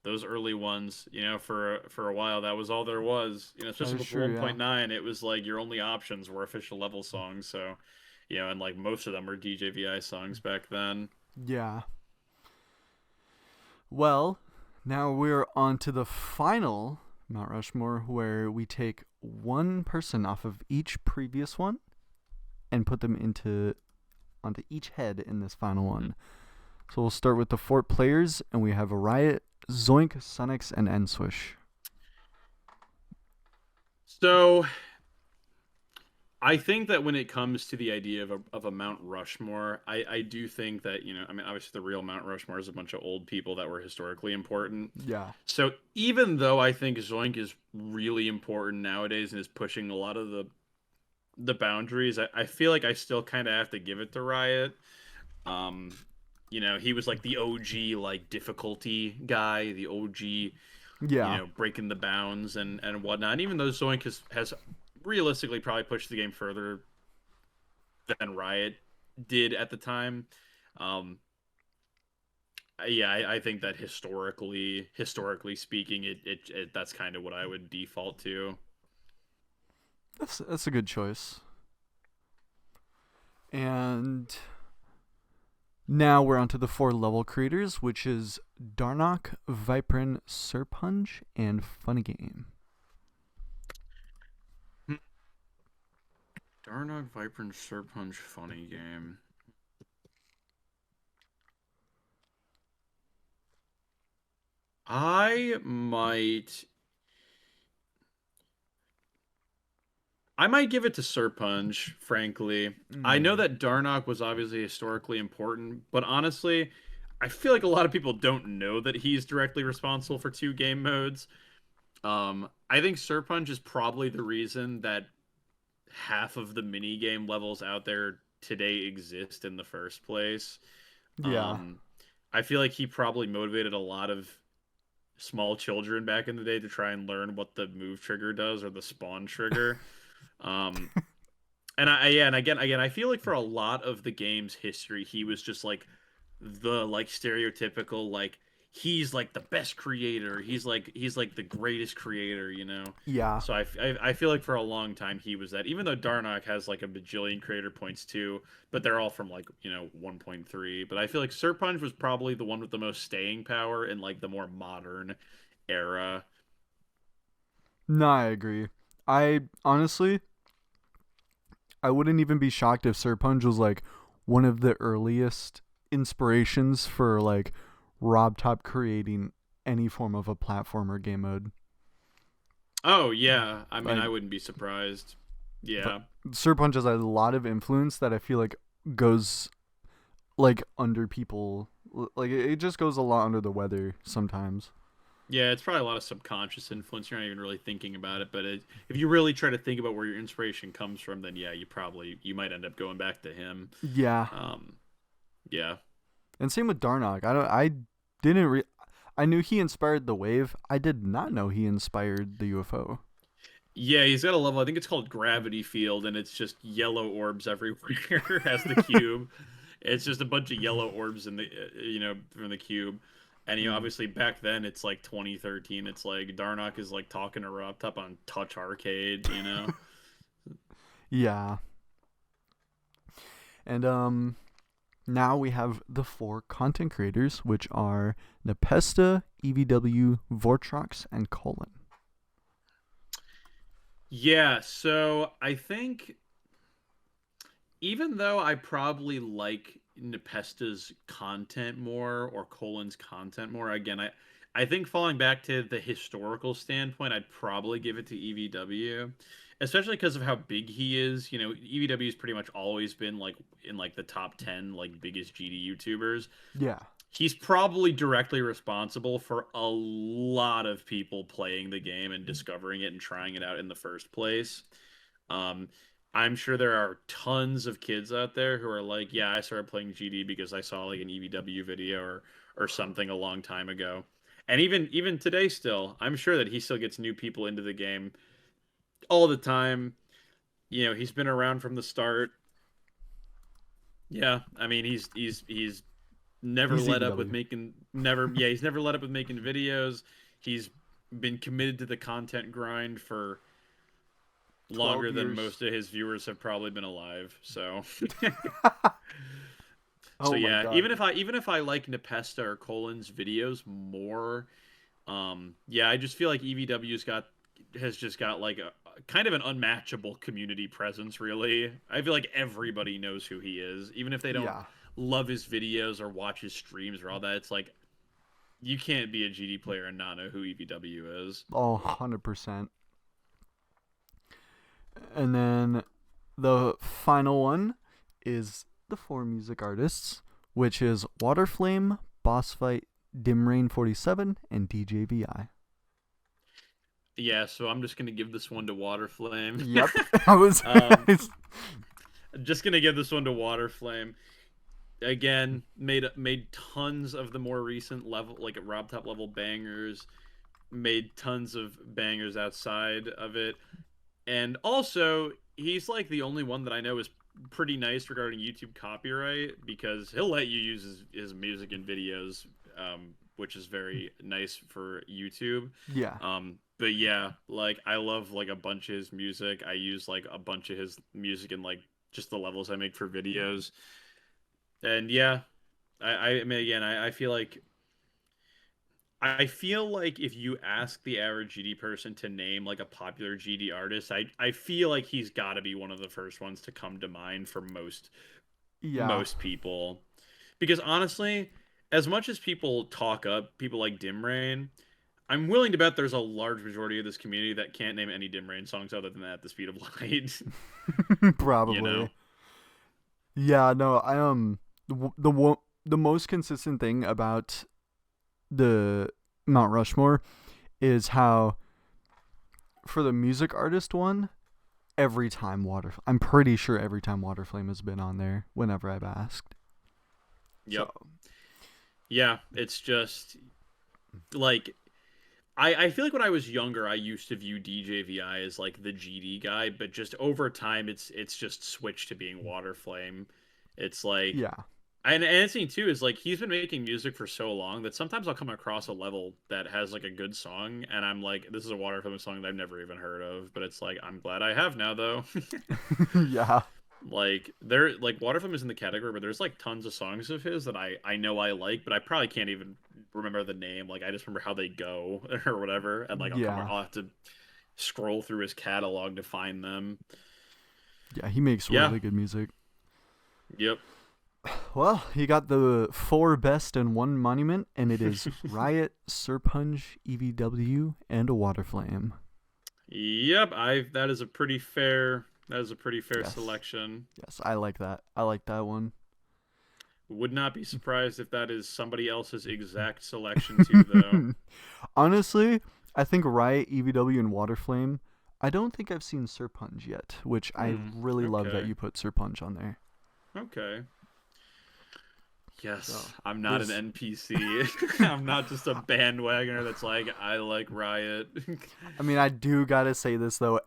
those early ones, for a while that was all there was. That Especially is with true, yeah. 1.9, it was like your only options were official level songs. So, and like most of them were DJVI songs back then. Yeah. Well, now we're on to the final Mount Rushmore where we take one person off of each previous one and put them into onto each head in this final one. So we'll start with the four players, and we have Riot, Zoink, Sunix, and Enswish. So I think that when it comes to the idea of a Mount Rushmore, I do think that, I mean, obviously the real Mount Rushmore is a bunch of old people that were historically important. Yeah. So even though I think Zoink is really important nowadays and is pushing a lot of the boundaries, I feel like I still kind of have to give it to Riot. Um, he was like the OG like difficulty guy, the OG, Yeah. breaking the bounds and whatnot. And even though Zoink has realistically probably pushed the game further than Riot did at the time, um, yeah, I think that historically speaking, that's kind of what I would default to. That's a good choice. And now we're on to the 4 level creators, which is Darnock, Viprin, Serpunge, and Funny Game. Darnog, Viper, and Serpunch funny game. I might I might give it to Serpunch, frankly. I know Mm. that Darnock was obviously historically important, but honestly, I feel like a lot of people don't know that he's directly responsible for 2 game modes. I think Serpunch is probably the reason that half of the mini game levels out there today exist in the first place. Yeah. Um, I feel like he probably motivated a lot of small children back in the day to try and learn what the move trigger does or the spawn trigger. Um, and yeah, and again, I feel like for a lot of the game's history, he was just like the like stereotypical like he's like the best creator. He's like the greatest creator. Yeah. So I feel like for a long time he was that. Even though Darnock has like a bajillion creator points too, but they're all from like 1.3. But I feel like Serpunch was probably the one with the most staying power in like the more modern era. No, I agree. I honestly, I wouldn't even be shocked if Serpunge was like one of the earliest inspirations for like Rob Top creating any form of a platformer game mode. Oh yeah, I mean Like, I wouldn't be surprised. but Yeah. Serpunge has a lot of influence that I feel like goes like under people. Like it just goes a lot under the weather sometimes. Yeah, it's probably a lot of subconscious influence. You're not even really thinking about it, but if you really try to think about where your inspiration comes from, then yeah, you might end up going back to him. Yeah, Um, yeah, and same with Darnock. I didn't I knew he inspired the wave. I did not know he inspired the UFO. yeah, he's got a level. I think it's called Gravity Field, and it's just yellow orbs everywhere as the cube. It's just a bunch of yellow orbs in the from the cube. And Mm. obviously back then it's like 2013. It's like Darnock is like talking to Rob Top on Touch Arcade. Yeah, and now we have the 4 content creators, which are Nepesta, EVW, Vortrox, and Colin. Yeah, so I think even though I probably like Nepesta's content more or Colin's content more, again, I think falling back to the historical standpoint, I'd probably give it to EVW, especially because of how big he is. EVW's pretty much always been like in like the top 10 like biggest GD YouTubers. Yeah, He's probably directly responsible for a lot of people playing the game and discovering it and trying it out in the first place. Um, I'm sure there are tons of kids out there who are like, yeah, I started playing GD because I saw like an EVW video or something a long time ago. And even today still, I'm sure that he still gets new people into the game all the time. He's been around from the start. Yeah, I mean, he's never he's let up with EVW. making never yeah, he's never let up with making videos. He's been committed to the content grind for 12 longer than years. most of his viewers have probably been alive. So so Oh my yeah, god. even if I like Nepesta or Colin's videos more, yeah, I just feel like has just got like a kind of an unmatchable community presence, really. I feel like everybody knows who he is, even if they don't Yeah. love his videos or watch his streams or all that. It's like you can't be a GD player and not know who EVW is. Oh, 100%. And then the final one is the four music artists, which is Waterflame, Boss Fight, Dim Rain 47, and DJVI. Yeah, so I'm just gonna give this one to Waterflame. Yep. I was. um, just gonna give this one to Waterflame. Again, made tons of the more recent level, like Rob Top level bangers. Made tons of bangers outside of it, and also he's like the only one that I know is pretty nice regarding YouTube copyright because he'll let you use his music in videos, which is very nice for YouTube. Yeah. But yeah, like I love like a bunch of his music. I use like a bunch of his music in like just the levels I make for videos. And yeah, I mean again, I feel like if you ask the average GD person to name like a popular GD artist, I feel like he's got to be one of the first ones to come to mind for Yeah. most people. Because honestly, as much as people talk up people like Dim Rain, I'm willing to bet there's a large majority of this community that can't name any Dim Rain songs other than that, The Speed of Light. You Probably. know? Yeah. No. The most consistent thing about the Mount Rushmore is how for the music artist one, I'm pretty sure every time Waterflame has been on there whenever I've asked. Yep. So Yeah, it's just like I feel like when I was younger, I used to view DJVI as like the GD guy, but just over time, it's just switched to being Waterflame. It's like, yeah. and the thing too is like he's been making music for so long that sometimes I'll come across a level that has like a good song, and I'm like, this is a Waterflame song that I've never even heard of, but it's like I'm glad I have now though. Yeah. Like there, like Waterflame is in the category, but there's like tons of songs of his that I know I like, but I probably can't even remember the name. Like I just remember how they go or whatever, and like Yeah. I'll have to scroll through his catalog to find them. Yeah, he makes Yeah. really good music. Yep. Well, he got the four best and one monument, and it is Riot, Serpunge, EVW, and a Waterflame. Yep. I that is a pretty fair Yes. selection. Yes, I like that. I like that one. Would not be surprised if that is somebody else's exact selection too, though. Honestly, I think Riot, EVW, and Waterflame. I don't think I've seen Serpunge yet, which I Hmm. really love that Okay. you put Serpunge on there. Okay. So Yes, I'm not an there's, NPC. I'm not just a bandwagoner that's like, I like Riot. I mean, I do gotta say this though.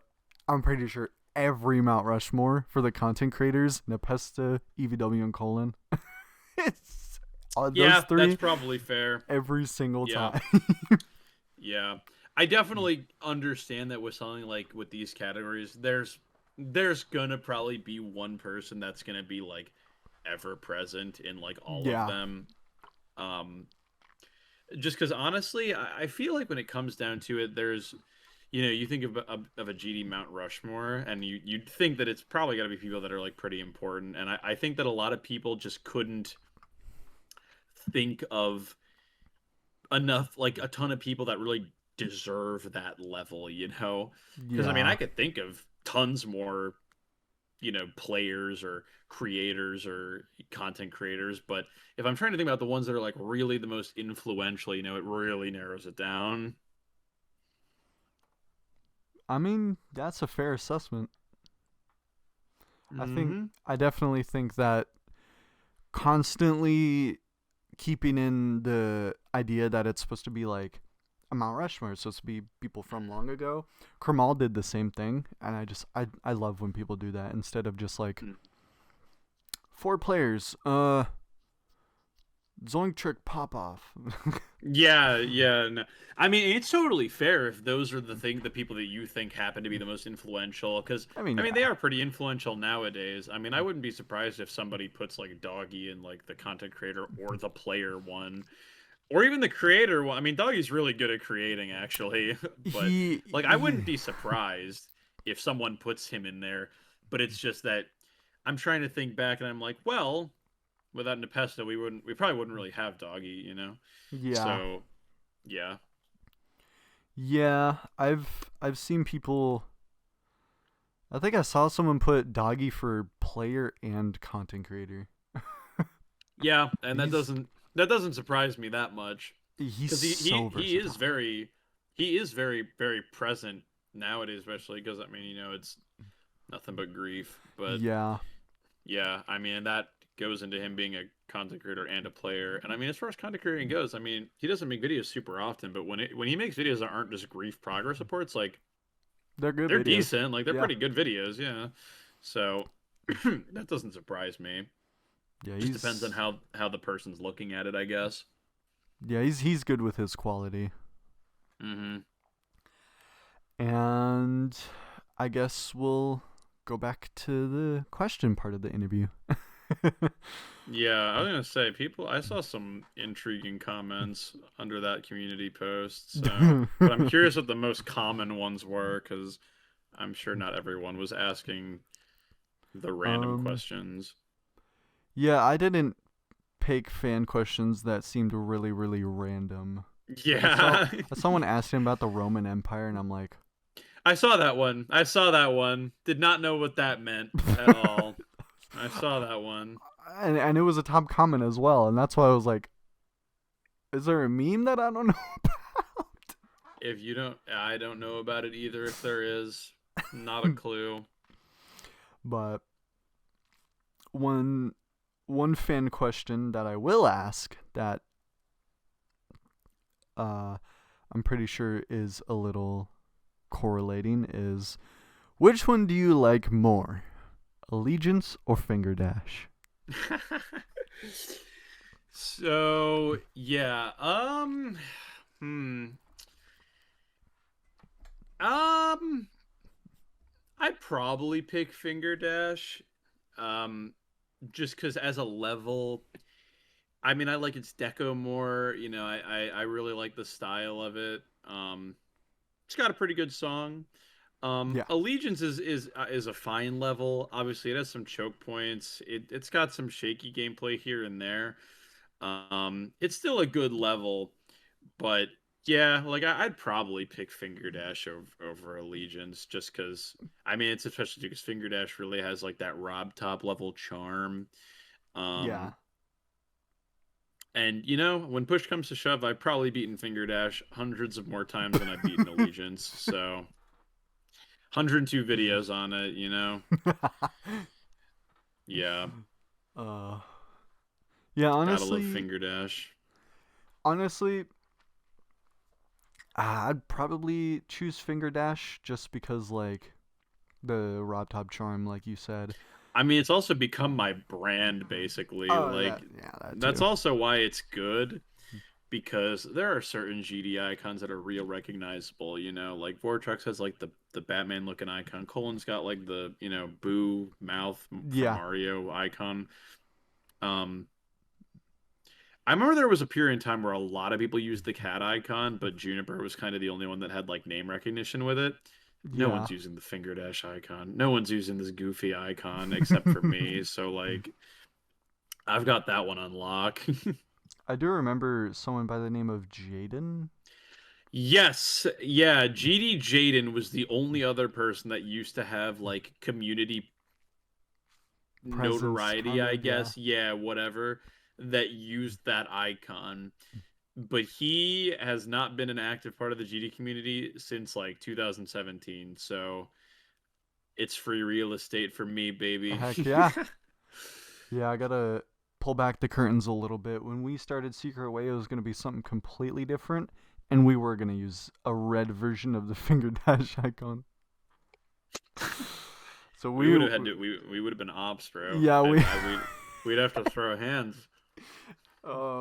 I'm pretty sure every Mount Rushmore for the content creators, Nepesta, EVW, and Colon. It's those Yeah, that's three probably fair. every single Yeah, time. yeah. I definitely understand that with something like with these categories, there's gonna probably be one person that's gonna be like ever present in like all of Yeah. them. Um, just because honestly, I feel like when it comes down to it, there's you think of a GD Mount Rushmore, and you'd think that it's probably got to be people that are like pretty important, and I think that a lot of people just couldn't think of enough, like a ton of people that really deserve that level, because I mean I Yeah. could think of tons more players or creators or content creators, but if I'm trying to think about the ones that are like really the most influential, it really narrows it down. I mean, that's a fair assessment. Hmm. I definitely think that constantly keeping in the idea that it's supposed to be like a Mount Rushmore, it's supposed to be people from long ago. Kermal did the same thing, and I love when people do that instead of just like four players. Zoink trick pop off. Yeah, yeah. No. I mean, it's totally fair if those are the people that you think happen to be the most influential, because I mean, I mean they yeah, are pretty influential nowadays. I mean, I wouldn't be surprised if somebody puts like Doggy in like the content creator or the player one, or even the creator one. I mean, Doggy's really good at creating actually, but like I he wouldn't be surprised if someone puts him in there. But it's just that I'm trying to think back, and I'm like, well, without Nepesta, we probably wouldn't really have Doggy. yeah. So yeah. Yeah, I've seen people I think I saw someone put Doggy for player and content creator. Yeah, and He's that doesn't surprise me that much he's because so versatile. he is very present nowadays, especially because I mean it's nothing but grief. But Yeah, yeah, I mean that goes into him being a content creator and a player. And I mean as far as content creating goes, I mean he doesn't make videos super often, but when he makes videos that aren't just grief progress reports, like they're good they're videos. decent, like they're Yeah, pretty good videos, yeah. So that doesn't surprise me. yeah, Just depends on how the person's looking at it, I guess. he's good with his quality. Hmm. And I guess we'll go back to the question part of the interview. Yeah, I was gonna say people. I saw some intriguing comments under that community post, so but I'm curious what the most common ones were because I'm sure not everyone was asking the random um, questions. yeah, I didn't pick fan questions that seemed really, really random. I saw Yeah, someone asking about the Roman Empire, and I'm like, I saw that one. I saw that one. Did not know what that meant at all. I saw that one. and it was a top comment as well, and that's why I was like, is there a meme that I don't know about? If you don't, I don't know about it either. If there is, not a clue. But one fan question that I will ask that uh I'm pretty sure is a little correlating is which one do you like more? Allegiance or Fingerdash? So yeah, hmm, um, I'd probably pick Fingerdash, um, just because as a level, I mean, I like its deco more. I really like the style of it. It's got a pretty good song. Yeah. Allegiance is a fine level. Obviously, it has some choke points. It's got some shaky gameplay here and there. It's still a good level, but yeah, like I'd probably pick Fingerdash over Allegiance just because I mean it's especially because Fingerdash really has like that Rob top level charm. Yeah. Um, and when push comes to shove, I've probably beaten Fingerdash hundreds of more times than I've beaten Allegiance. So 102 videos on it. Yeah, uh yeah, gotta love honestly Fingerdash. honestly I'd probably choose Fingerdash just because like the Rob Top charm like you said. I mean, it's also become my brand basically. Oh, Like that that's too. also why it's good because there are certain GD icons that are real recognizable. Like Vortex has like the Batman looking icon. Colin's got like the Boo mouth from Yeah. Mario icon. Um, I remember there was a period in time where a lot of people used the cat icon, but Juniper was kind of the only one that had like name recognition with it. No Yeah. one's using the Fingerdash icon. No one's using this goofy icon except for me. So like I've got that one on lock. I do remember someone by the name of Jaden. Yes, yeah, GD Jaden was the only other person that used to have like community Presence notoriety, kind I of, yeah. guess. Yeah, whatever, that used that icon. But he has not been an active part of the GD community since like 2017. So it's free real estate for me, baby. Heck yeah. Yeah, I gotta pull back the curtains a little bit. When we started Secret Way, it was gonna be something completely different, and we were gonna use a red version of the finger dash icon. So We would have had to we would have been ops, bro. yeah, We'd have to throw hands.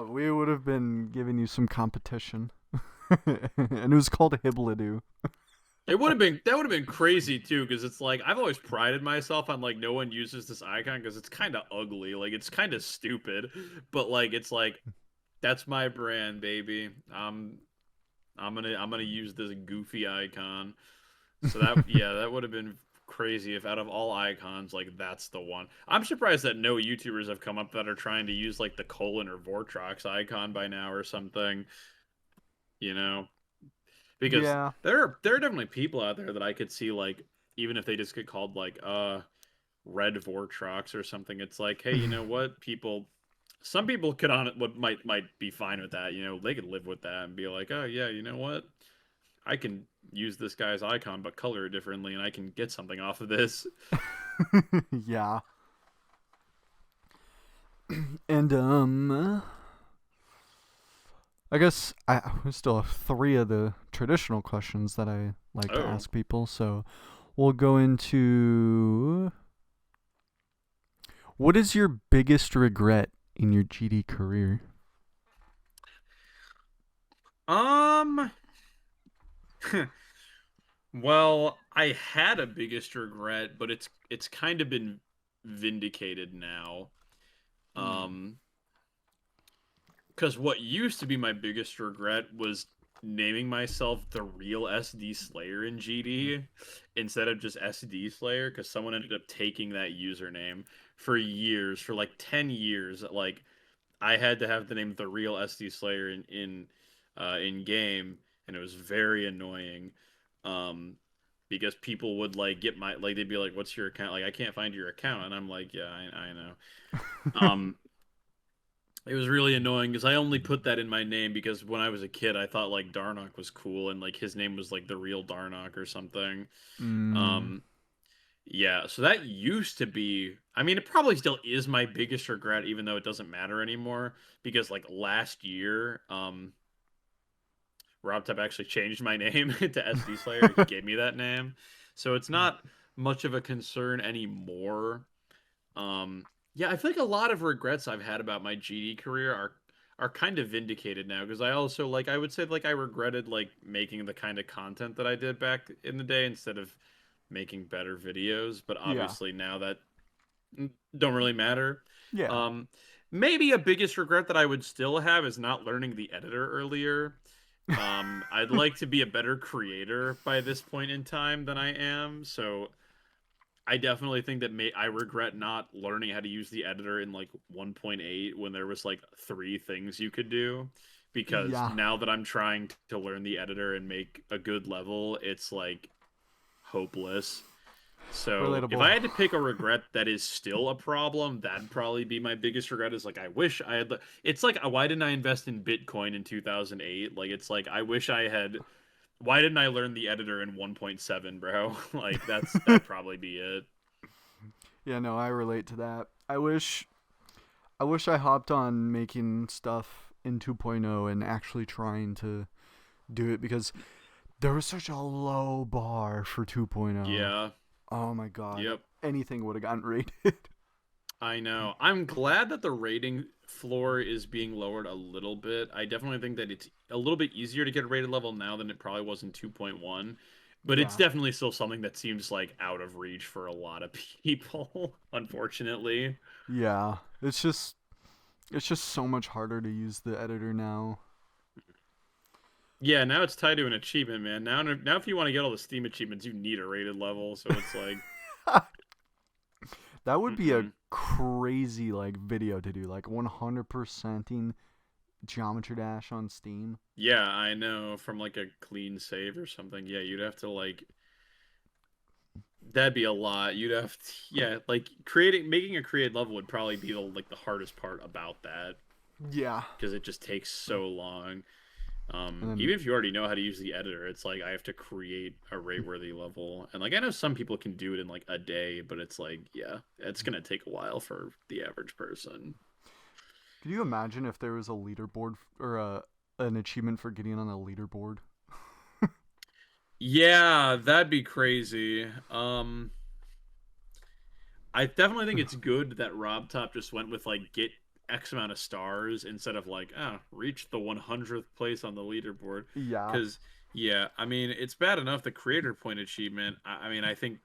we would have been giving you some competition, and it was called Hibblidoo. It would have been that would have been crazy too, because it's like I've always prided myself on like no one uses this icon because it's kind of ugly, like it's kind of stupid, but like it's like that's my brand, baby. I'm gonna use this goofy icon. So that would have been crazy if out of all icons, like that's the one. I'm surprised that no YouTubers have come up that are trying to use like the colon or Vortrox icon by now or something, you know? Because Yeah, there are definitely people out there that I could see like even if they just get called like Red Vortrox or something, it's like, hey, you know what? Some people could on it what might be fine with that. You know, they could live with that and be like, oh yeah, you know what? I can use this guy's icon but color it differently, and I can get something off of this. Yeah. And I guess we still have three of the traditional questions that I like to Oh, ask people. So we'll go into what is your biggest regret in your GD career? um, well, I had a biggest regret, but it's kind of been vindicated now. Hmm. Um, because what used to be my biggest regret was naming myself the real Sdslayer in GD instead of just Sdslayer, because someone ended up taking that username for years, for like 10 years. Like I had to have the name the real Sdslayer in game, and it was very annoying. Um, because people would like get my like they'd be like, "What's your account?" Like I can't find your account, and I'm like, "Yeah, I know." Um, it was really annoying because I only put that in my name because when I was a kid, I thought like Darnock was cool and like his name was like the real Darnock or something. Mm. Um, yeah, so that used to be, I mean, it probably still is my biggest regret, even though it doesn't matter anymore. Because like last year, RobTop actually changed my name to Sdslayer. He gave me that name, so it's not much of a concern anymore. Yeah, I feel like a lot of regrets I've had about my GD career are kind of vindicated now because I also like I would say like I regretted like making the kind of content that I did back in the day instead of making better videos, but Yeah. obviously now that don't really matter. Yeah. Um, Maybe a biggest regret that I would still have is not learning the editor earlier. I'd like to be a better creator by this point in time than I am, so I definitely think that I regret not learning how to use the editor in like 1.8 when there was like three things you could do. Because Yeah. now that I'm trying to learn the editor and make a good level, it's like hopeless. So if Relatable. I had to pick a regret that is still a problem, that'd probably be my biggest regret. Is like I wish I had. It's like why didn't I invest in Bitcoin in 2008? Like it's like I wish I had. Why didn't I learn the editor in 1.7, bro? Like that'd probably be it. Yeah, no, I relate to that. I wish I hopped on making stuff in 2.0 and actually trying to do it because there was such a low bar for 2.0. Yeah. Oh my god. Yep. Anything would have gotten rated. I know. I'm glad that the rating floor is being lowered a little bit. I definitely think that it's a little bit easier to get a rated level now than it probably was in 2.1, but it's Yeah. definitely still something that seems like out of reach for a lot of people, unfortunately. Yeah. It's just so much harder to use the editor now. Yeah, now it's tied to an achievement, man. Now if you want to get all the Steam achievements, you need a rated level, so it's like, That would be a mm-mm. crazy like video to do, like 100%ing Geometry Dash on Steam. Yeah, I know from like a clean save or something. Yeah, you'd have to like that'd be a lot. You'd have to, yeah, like making a created level would probably be the hardest part about that Yeah. because it just takes so long. And then Even if you already know how to use the editor, it's like I have to create a rate-worthy level, and like I know some people can do it in like a day, but it's like yeah, it's gonna take a while for the average person. could you imagine if there was a leaderboard or an achievement for getting on a leaderboard? Yeah, that'd be crazy. I definitely think it's good that Rob Top just went with like get X amount of stars instead of like reach the 100th place on the leaderboard. Yeah. Because yeah, I mean it's bad enough the creator point achievement. I mean I think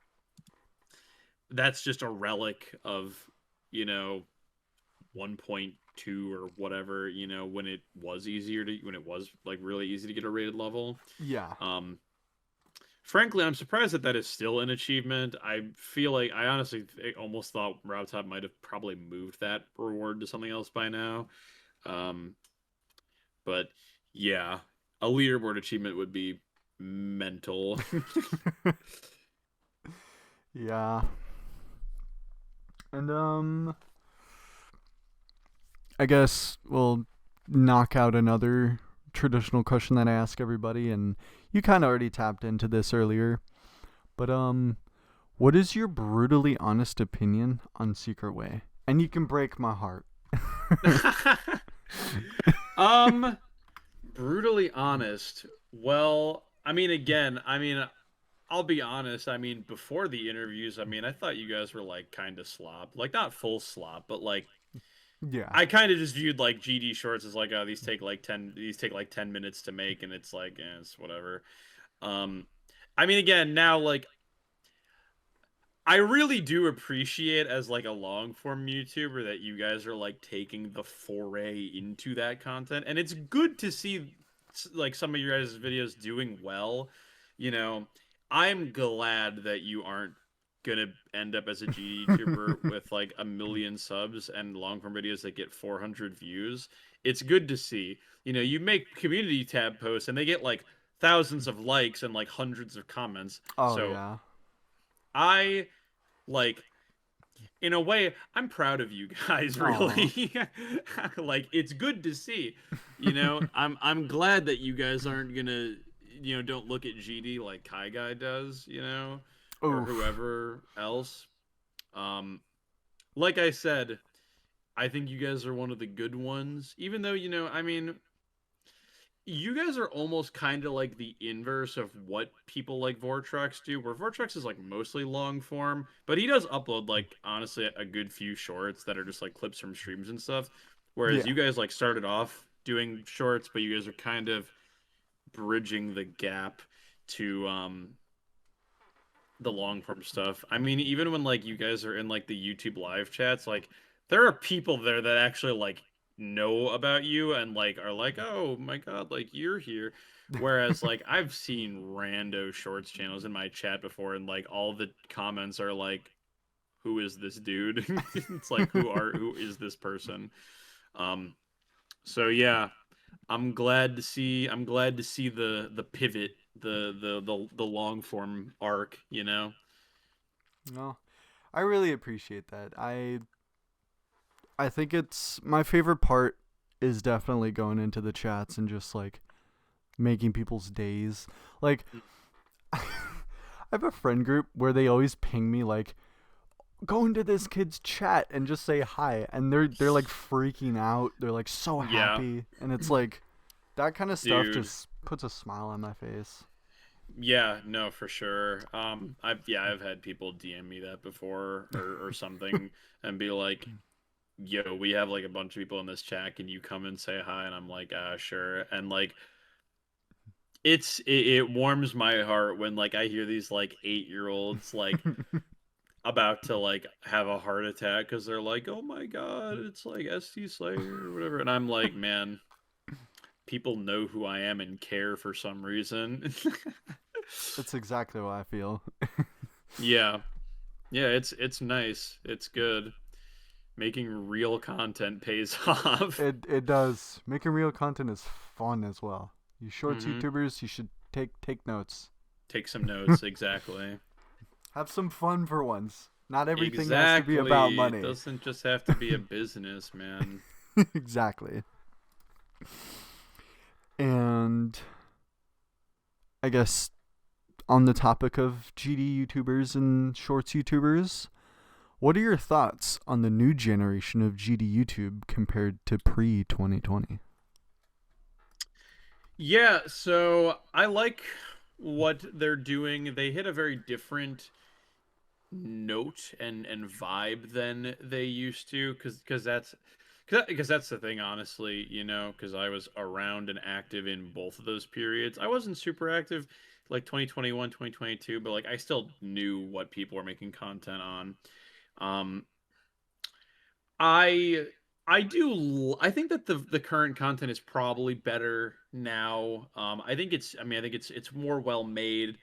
that's just a relic of you know 1.2 or whatever when it was like really easy to get a rated level. Yeah. Um, Frankly, I'm surprised that that is still an achievement. I feel like I honestly almost thought Rob Top might have probably moved that reward to something else by now. Um, but yeah, a leaderboard achievement would be mental. Yeah. And I guess we'll knock out another traditional question that I ask everybody, and you kind of already tapped into this earlier. But what is your brutally honest opinion on Secret Way? And you can break my heart. um Brutally honest. Well, I mean, again, I mean, I'll be honest. I mean, before the interviews, I mean, I thought you guys were like kind of slop, like not full slop, but like Yeah. I kind of just viewed like GD shorts as like, oh, these take like 10 minutes to make, and it's like, it's whatever. Um, I mean, again, now like I really do appreciate as like a long form YouTuber that you guys are like taking the foray into that content, and it's good to see like some of your guys' videos doing well. You know, I'm glad that you aren't gonna end up as a G YouTuber with like a million subs and long form videos that get 400 views. It's good to see. You know, you make community tab posts and they get like thousands of likes and like hundreds of comments. Oh So yeah. I like in a way I'm proud of you guys Aw. really. Like it's good to see, you know. I'm glad that you guys aren't gonna, you know, don't look at GD like Kai Guy does, you know, or Oof. whoever else. um like I said, I think you guys are one of the good ones, even though, you know, I mean, you guys are almost kind of like the inverse of what people like Vortrax do, where Vortrax is like mostly long form, but he does upload like honestly a good few shorts that are just like clips from streams and stuff. Whereas Yeah. you guys like started off doing shorts, but you guys are kind of bridging the gap to the long form stuff. I mean, even when like you guys are in like the YouTube live chats, like there are people there that actually like know about you and like are like, "Oh my God, like you're here." Whereas like I've seen rando shorts channels in my chat before and like all the comments are like, "Who is this dude?" It's like, who is this person?" Um so yeah, I'm glad to see the pivot, the long form arc, you know. No, I really appreciate that. I think it's my favorite part is definitely going into the chats and just like making people's days. Like I have a friend group where they always ping me like go into this kid's chat and just say hi, and they're like freaking out. They're like so Yeah, happy, and it's like that kind of stuff dude. just puts a smile on my face. Yeah, no, for sure. I've had people DM me that before or something and be like, "Yo, we have like a bunch of people in this chat. Can you come and say hi?" And I'm like, sure." And like, it warms my heart when like I hear these like 8 year olds like about to like have a heart attack because they're like, "Oh my God, it's like Sdslayer or whatever," and I'm like, man, people know who I am and care for some reason. That's exactly what I feel. Yeah. Yeah, it's nice. It's good. Making real content pays off. It does. Making real content is fun as well. You shorts Hmm. YouTubers, you should take notes. Take some notes, exactly. Have some fun for once. Not everything has to be about Exactly. It money. doesn't just have to be a business, man. Exactly. And I guess on the topic of GD YouTubers and shorts YouTubers, what are your thoughts on the new generation of GD YouTube compared to pre 2020? Yeah, so I like what they're doing. They hit a very different note and vibe than they used to because that's the thing, honestly, you know, because I was around and active in both of those periods. I wasn't super active like 2021, 2022, but like I still knew what people were making content on. um I I think that the current content is probably better now. I think it's more well made.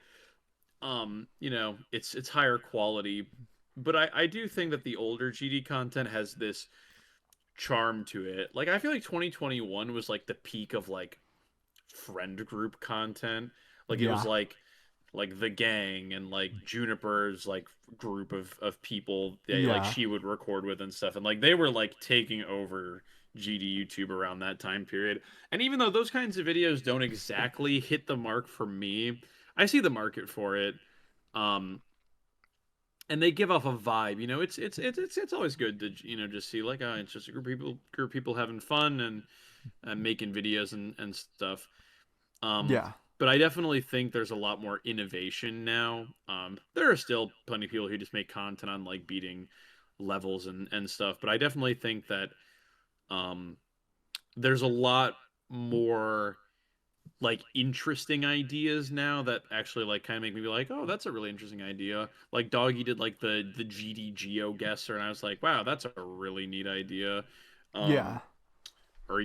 You know, it's higher quality, but I do think that the older GD content has this charm to it. Like I feel like 2021 was like the peak of like friend group content. Like it was Yeah. like like the gang and like Juniper's like group of people that like Yeah. she would record with and stuff, and like they were like taking over GD YouTube around that time period. And even though those kinds of videos don't exactly hit the mark for me, I see the market for it. Um, and they give off a vibe. You know, it's always good to just see like, oh, it's just a group of people having fun and making videos and stuff. Um, Yeah. but I definitely think there's a lot more innovation now. There are still plenty of people who just make content on like beating levels and stuff, but I definitely think that um, there's a lot more like interesting ideas now that actually like kind of make me be like, oh, that's a really interesting idea. Like Doggy did like the GD Geo guesser, and I was like, wow, that's a really neat idea. Yeah. Or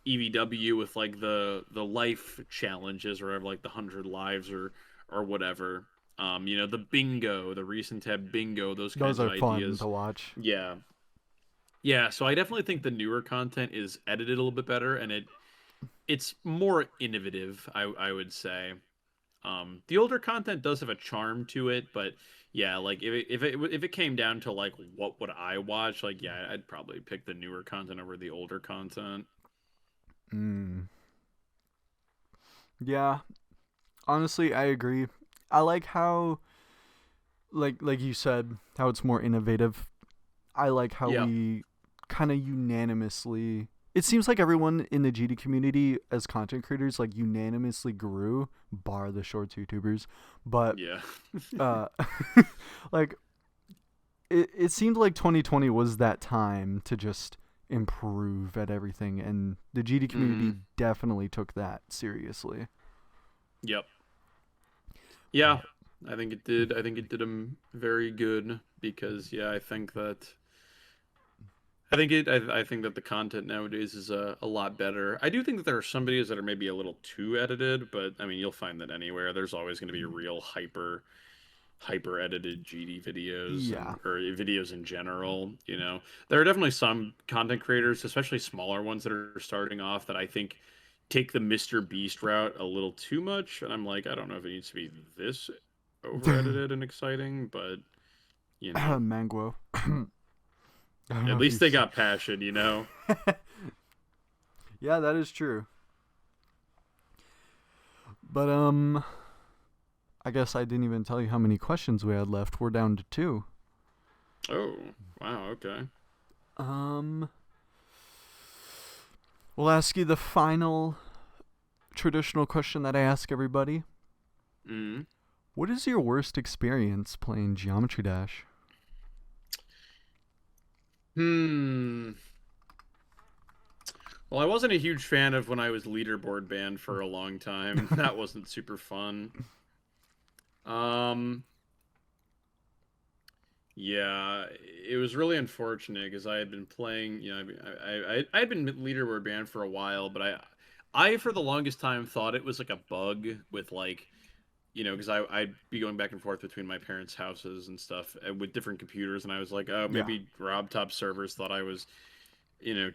EVW with like the life challenges or whatever, like the 100 lives or whatever. The bingo, the recent tab bingo, those Those kinds of are fun ideas. to watch. Yeah. Yeah, so I definitely think the newer content is edited a little bit better and it's more innovative, I would say. The older content does have a charm to it, but yeah, like if it came down to like what would I watch, like yeah, I'd probably pick the newer content over the older content. Mm. Yeah. Honestly, I agree. I like how like you said, how it's more innovative. I like how Yeah. we kind of unanimously, it seems like everyone in the GD community as content creators like unanimously grew, bar the shorts YouTubers. But Yeah. uh like it seemed like 2020 was that time to just improve at everything, and the GD community Hmm. definitely took that seriously. Yep. Yeah. But I think it did. I think it did him very good because yeah, I think that the content nowadays is a lot better. I do think that there are some videos that are maybe a little too edited, but I mean, you'll find that anywhere. There's always going to be real hyper edited GD videos yeah. and or videos in general, There are definitely some content creators, especially smaller ones that are starting off that I think take the Mr. Beast route a little too much, and I'm like, I don't know if it needs to be this over edited and exciting, but you know, Manguo. I don't know at if least you've they seen. got passion. Yeah, that is true. But I guess I didn't even tell you how many questions we had left. We're down to two. Oh, wow, okay. Um, we'll ask you the final traditional question that I ask everybody. Mm. What is your worst experience playing Geometry Dash? Hmm. Well, I wasn't a huge fan of when I was leaderboard banned for a long time. That wasn't super fun. Um, yeah, it was really unfortunate because I had been playing, I had been leaderboard banned for a while, but I for the longest time thought it was like a bug with like, because I'd be going back and forth between my parents' houses and stuff with different computers, and I was like, oh, Yeah. maybe Rob Top servers thought I was,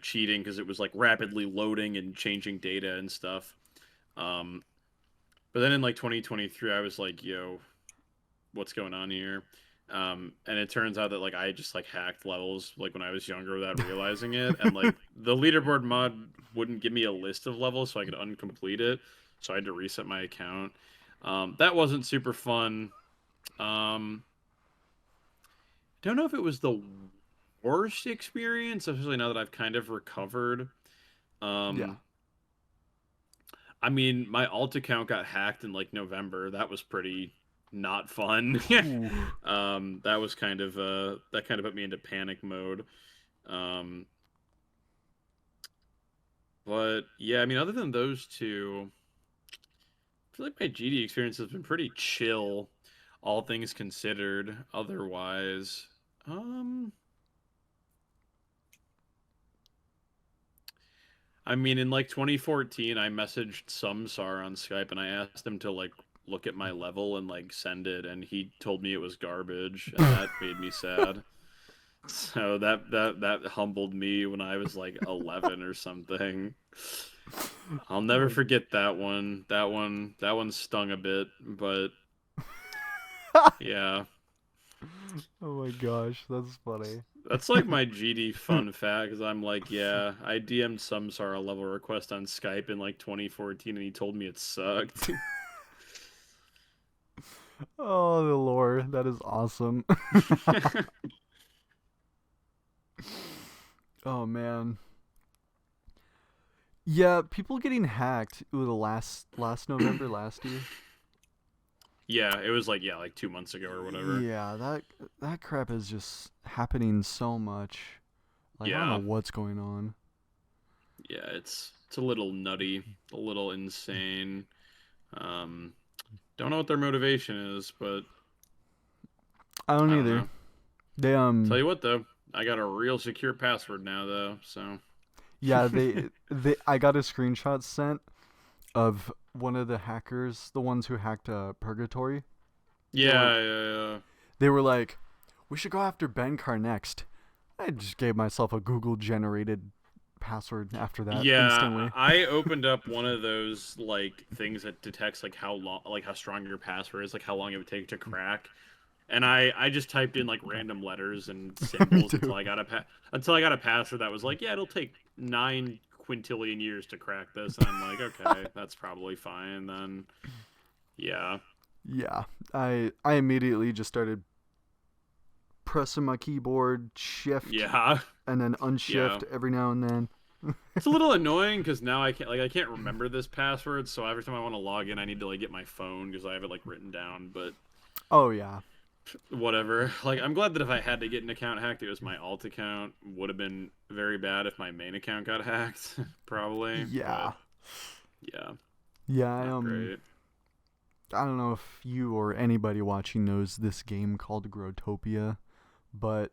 cheating because it was like rapidly loading and changing data and stuff. Um, but then in like 2023, I was like, yo, what's going on here? And it turns out that like I just like hacked levels like when I was younger without realizing it, and like the leaderboard mod wouldn't give me a list of levels so I could uncomplete it, so I had to reset my account. That wasn't super fun. Um, don't know if it was the worst experience, especially now that I've kind of recovered. Yeah. Um, I mean, my alt account got hacked in like November. That was pretty not fun. Ooh. That kind of put me into panic mode. Um, but yeah, I mean, other than those two, I feel like my GD experience has been pretty chill, all things considered. Otherwise, um, I mean, in like 2014, I messaged Sumsar on Skype and I asked him to like look at my level and like send it, and he told me it was garbage, and that made me sad. So that humbled me when I was like 11 or something. I'll Oh never forget that one. That one stung a bit, but my, yeah. oh my gosh, that's funny. That's like my GD fun fact, because I'm like, yeah, I DM'd Sumsar a level request on Skype in like 2014, and he told me it sucked. Oh, the lore, that is awesome. Oh man. Yeah, people getting hacked. Ooh, the last November last year. Yeah, it was like, yeah, like 2 months ago or whatever. Yeah, that crap is just happening so much. Like I don't know Yeah, what's going on. yeah, it's a little nutty, a little insane. Um, don't know what their motivation is, but I don't I don't either. know. They Tell you what though, I got a real secure password now though, so yeah, they I got a screenshot sent of one of the hackers, the ones who hacked Purgatory. They were yeah, yeah, yeah. they were like, "We should go after BenCar next." I just gave myself a Google generated password after that Yeah, instantly. I opened up one of those like things that detects like how long, like how strong your password is, like how long it would take to crack. And I just typed in like random letters and Me symbols too. until I got a password that was like, yeah, it'll take 9 quintillion years to crack this, and I'm like, okay, that's probably fine then. Yeah, Yeah, I immediately just started pressing my keyboard, shift, yeah, and then yeah. unshift every now and then. It's a little annoying because now I can't remember this password, so every time I want to log in, I need to like get my phone because I have it like written down. But Oh yeah, whatever. Like, I'm glad that if I had to get an account hacked, it was my alt account. Would have been very bad if my main account got hacked, probably. But yeah, yeah, yeah. not great. I don't know if you or anybody watching knows this game called Growtopia, but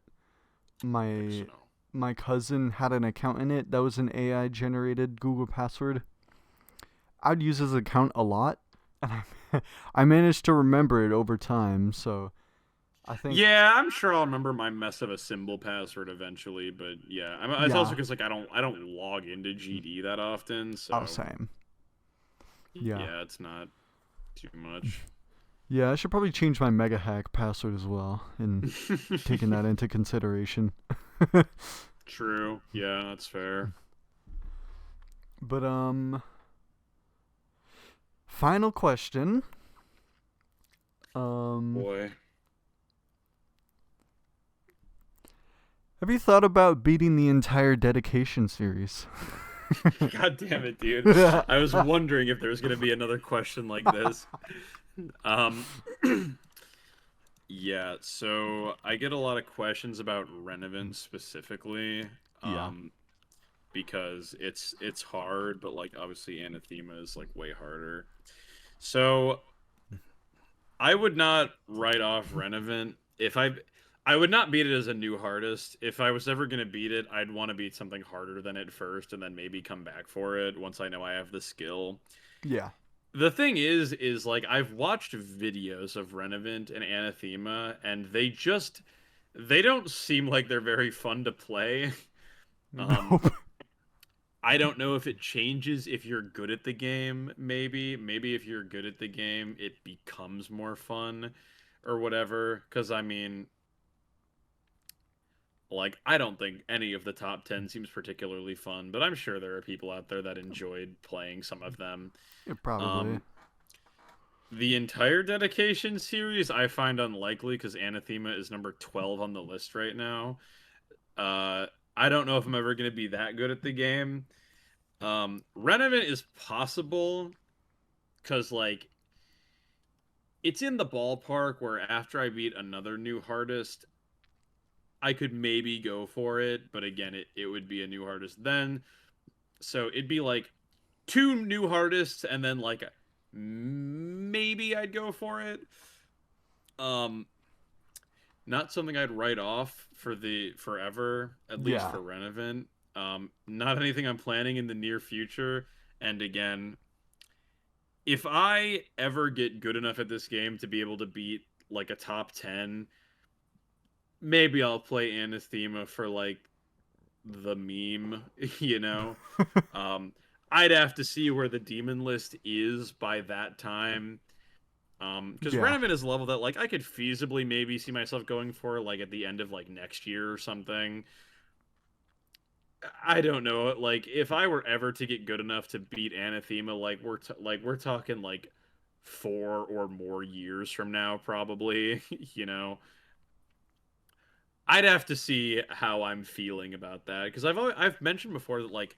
I think so. my my cousin had an account in it that was an AI generated Google password. I'd use his account a lot, and I managed to remember it over time. So I think Yeah, I'm sure I'll remember my mess of a symbol password eventually. But yeah, it's also yeah, because like I don't log into GD that often, I was so saying yeah. yeah, it's not too much. Yeah, I should probably change my mega hack password as well, and taking that into consideration. True. Yeah, that's fair. But final question. Um, Boy. have you thought about beating the entire dedication series? God damn it, dude. I was wondering if there was going to be another question like this. Um, yeah, so I get a lot of questions about Renevant specifically, Yeah, um, because it's hard, but like obviously Anathema is like way harder. So I would not write off Renevant if I would not beat it as a new hardest. If I was ever gonna beat it, I'd want to beat something harder than it first, and then maybe come back for it once I know I have the skill. yeah. The thing is like I've watched videos of Renevant and Anathema, and they don't seem like they're very fun to play. Um, Nope. I don't know if it changes if you're good at the game, maybe if you're good at the game, it becomes more fun or whatever. Because I mean, like, I don't think any of the top 10 seems particularly fun, but I'm sure there are people out there that enjoyed playing some of them. Yeah, probably. Um, the entire dedication series I find unlikely because Anathema is number 12 on the list right now. Uh, I don't know if I'm ever going to be that good at the game. Renevant is possible because, like, it's in the ballpark where after I beat another new hardest, I could maybe go for it, but again, it would be a new hardest then. So it'd be like two new hardest, and then like maybe I'd go for it. Um, Not something I'd write off for the forever, at least Yeah. for Renevant. Not anything I'm planning in the near future. And again, if I ever get good enough at this game to be able to beat like a top 10, maybe I'll play Anathema for like the meme, you know? Um, I'd have to see where the demon list is by that time. Because Yeah. Renevin is a level that like I could feasibly maybe see myself going for like at the end of like next year or something. I don't know. Like if I were ever to get good enough to beat Anathema, like we're talking like 4 or more years from now, probably. You know, I'd have to see how I'm feeling about that because I've mentioned before that like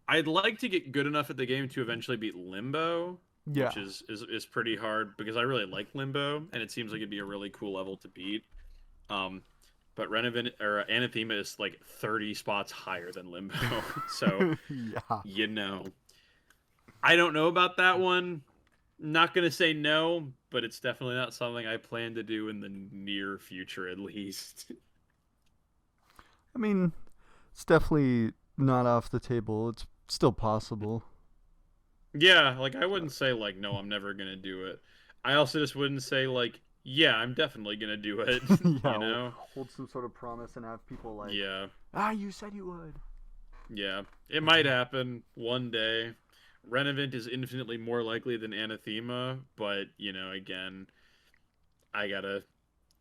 I'd like to get good enough at the game to eventually beat Limbo, Yeah. which is pretty hard because I really like Limbo and it seems like it'd be a really cool level to beat. Um, but Renevin or Anathema is like 30 spots higher than Limbo, so Yeah. you know. I don't know about that one. Not gonna say no, but it's definitely not something I plan to do in the near future, at least. I mean, it's definitely not off the table. It's still possible. Yeah, like I wouldn't say like no, I'm never gonna do it. I also just wouldn't say like yeah, I'm definitely gonna do it. You Yeah, know? hold some sort of promise and have people like, Yeah, ah, you said you would. yeah. It might happen one day. Renevant is infinitely more likely than Anathema, but you know, again, I gotta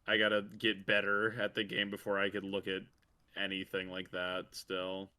I gotta get better at the game before I could look at anything like that still.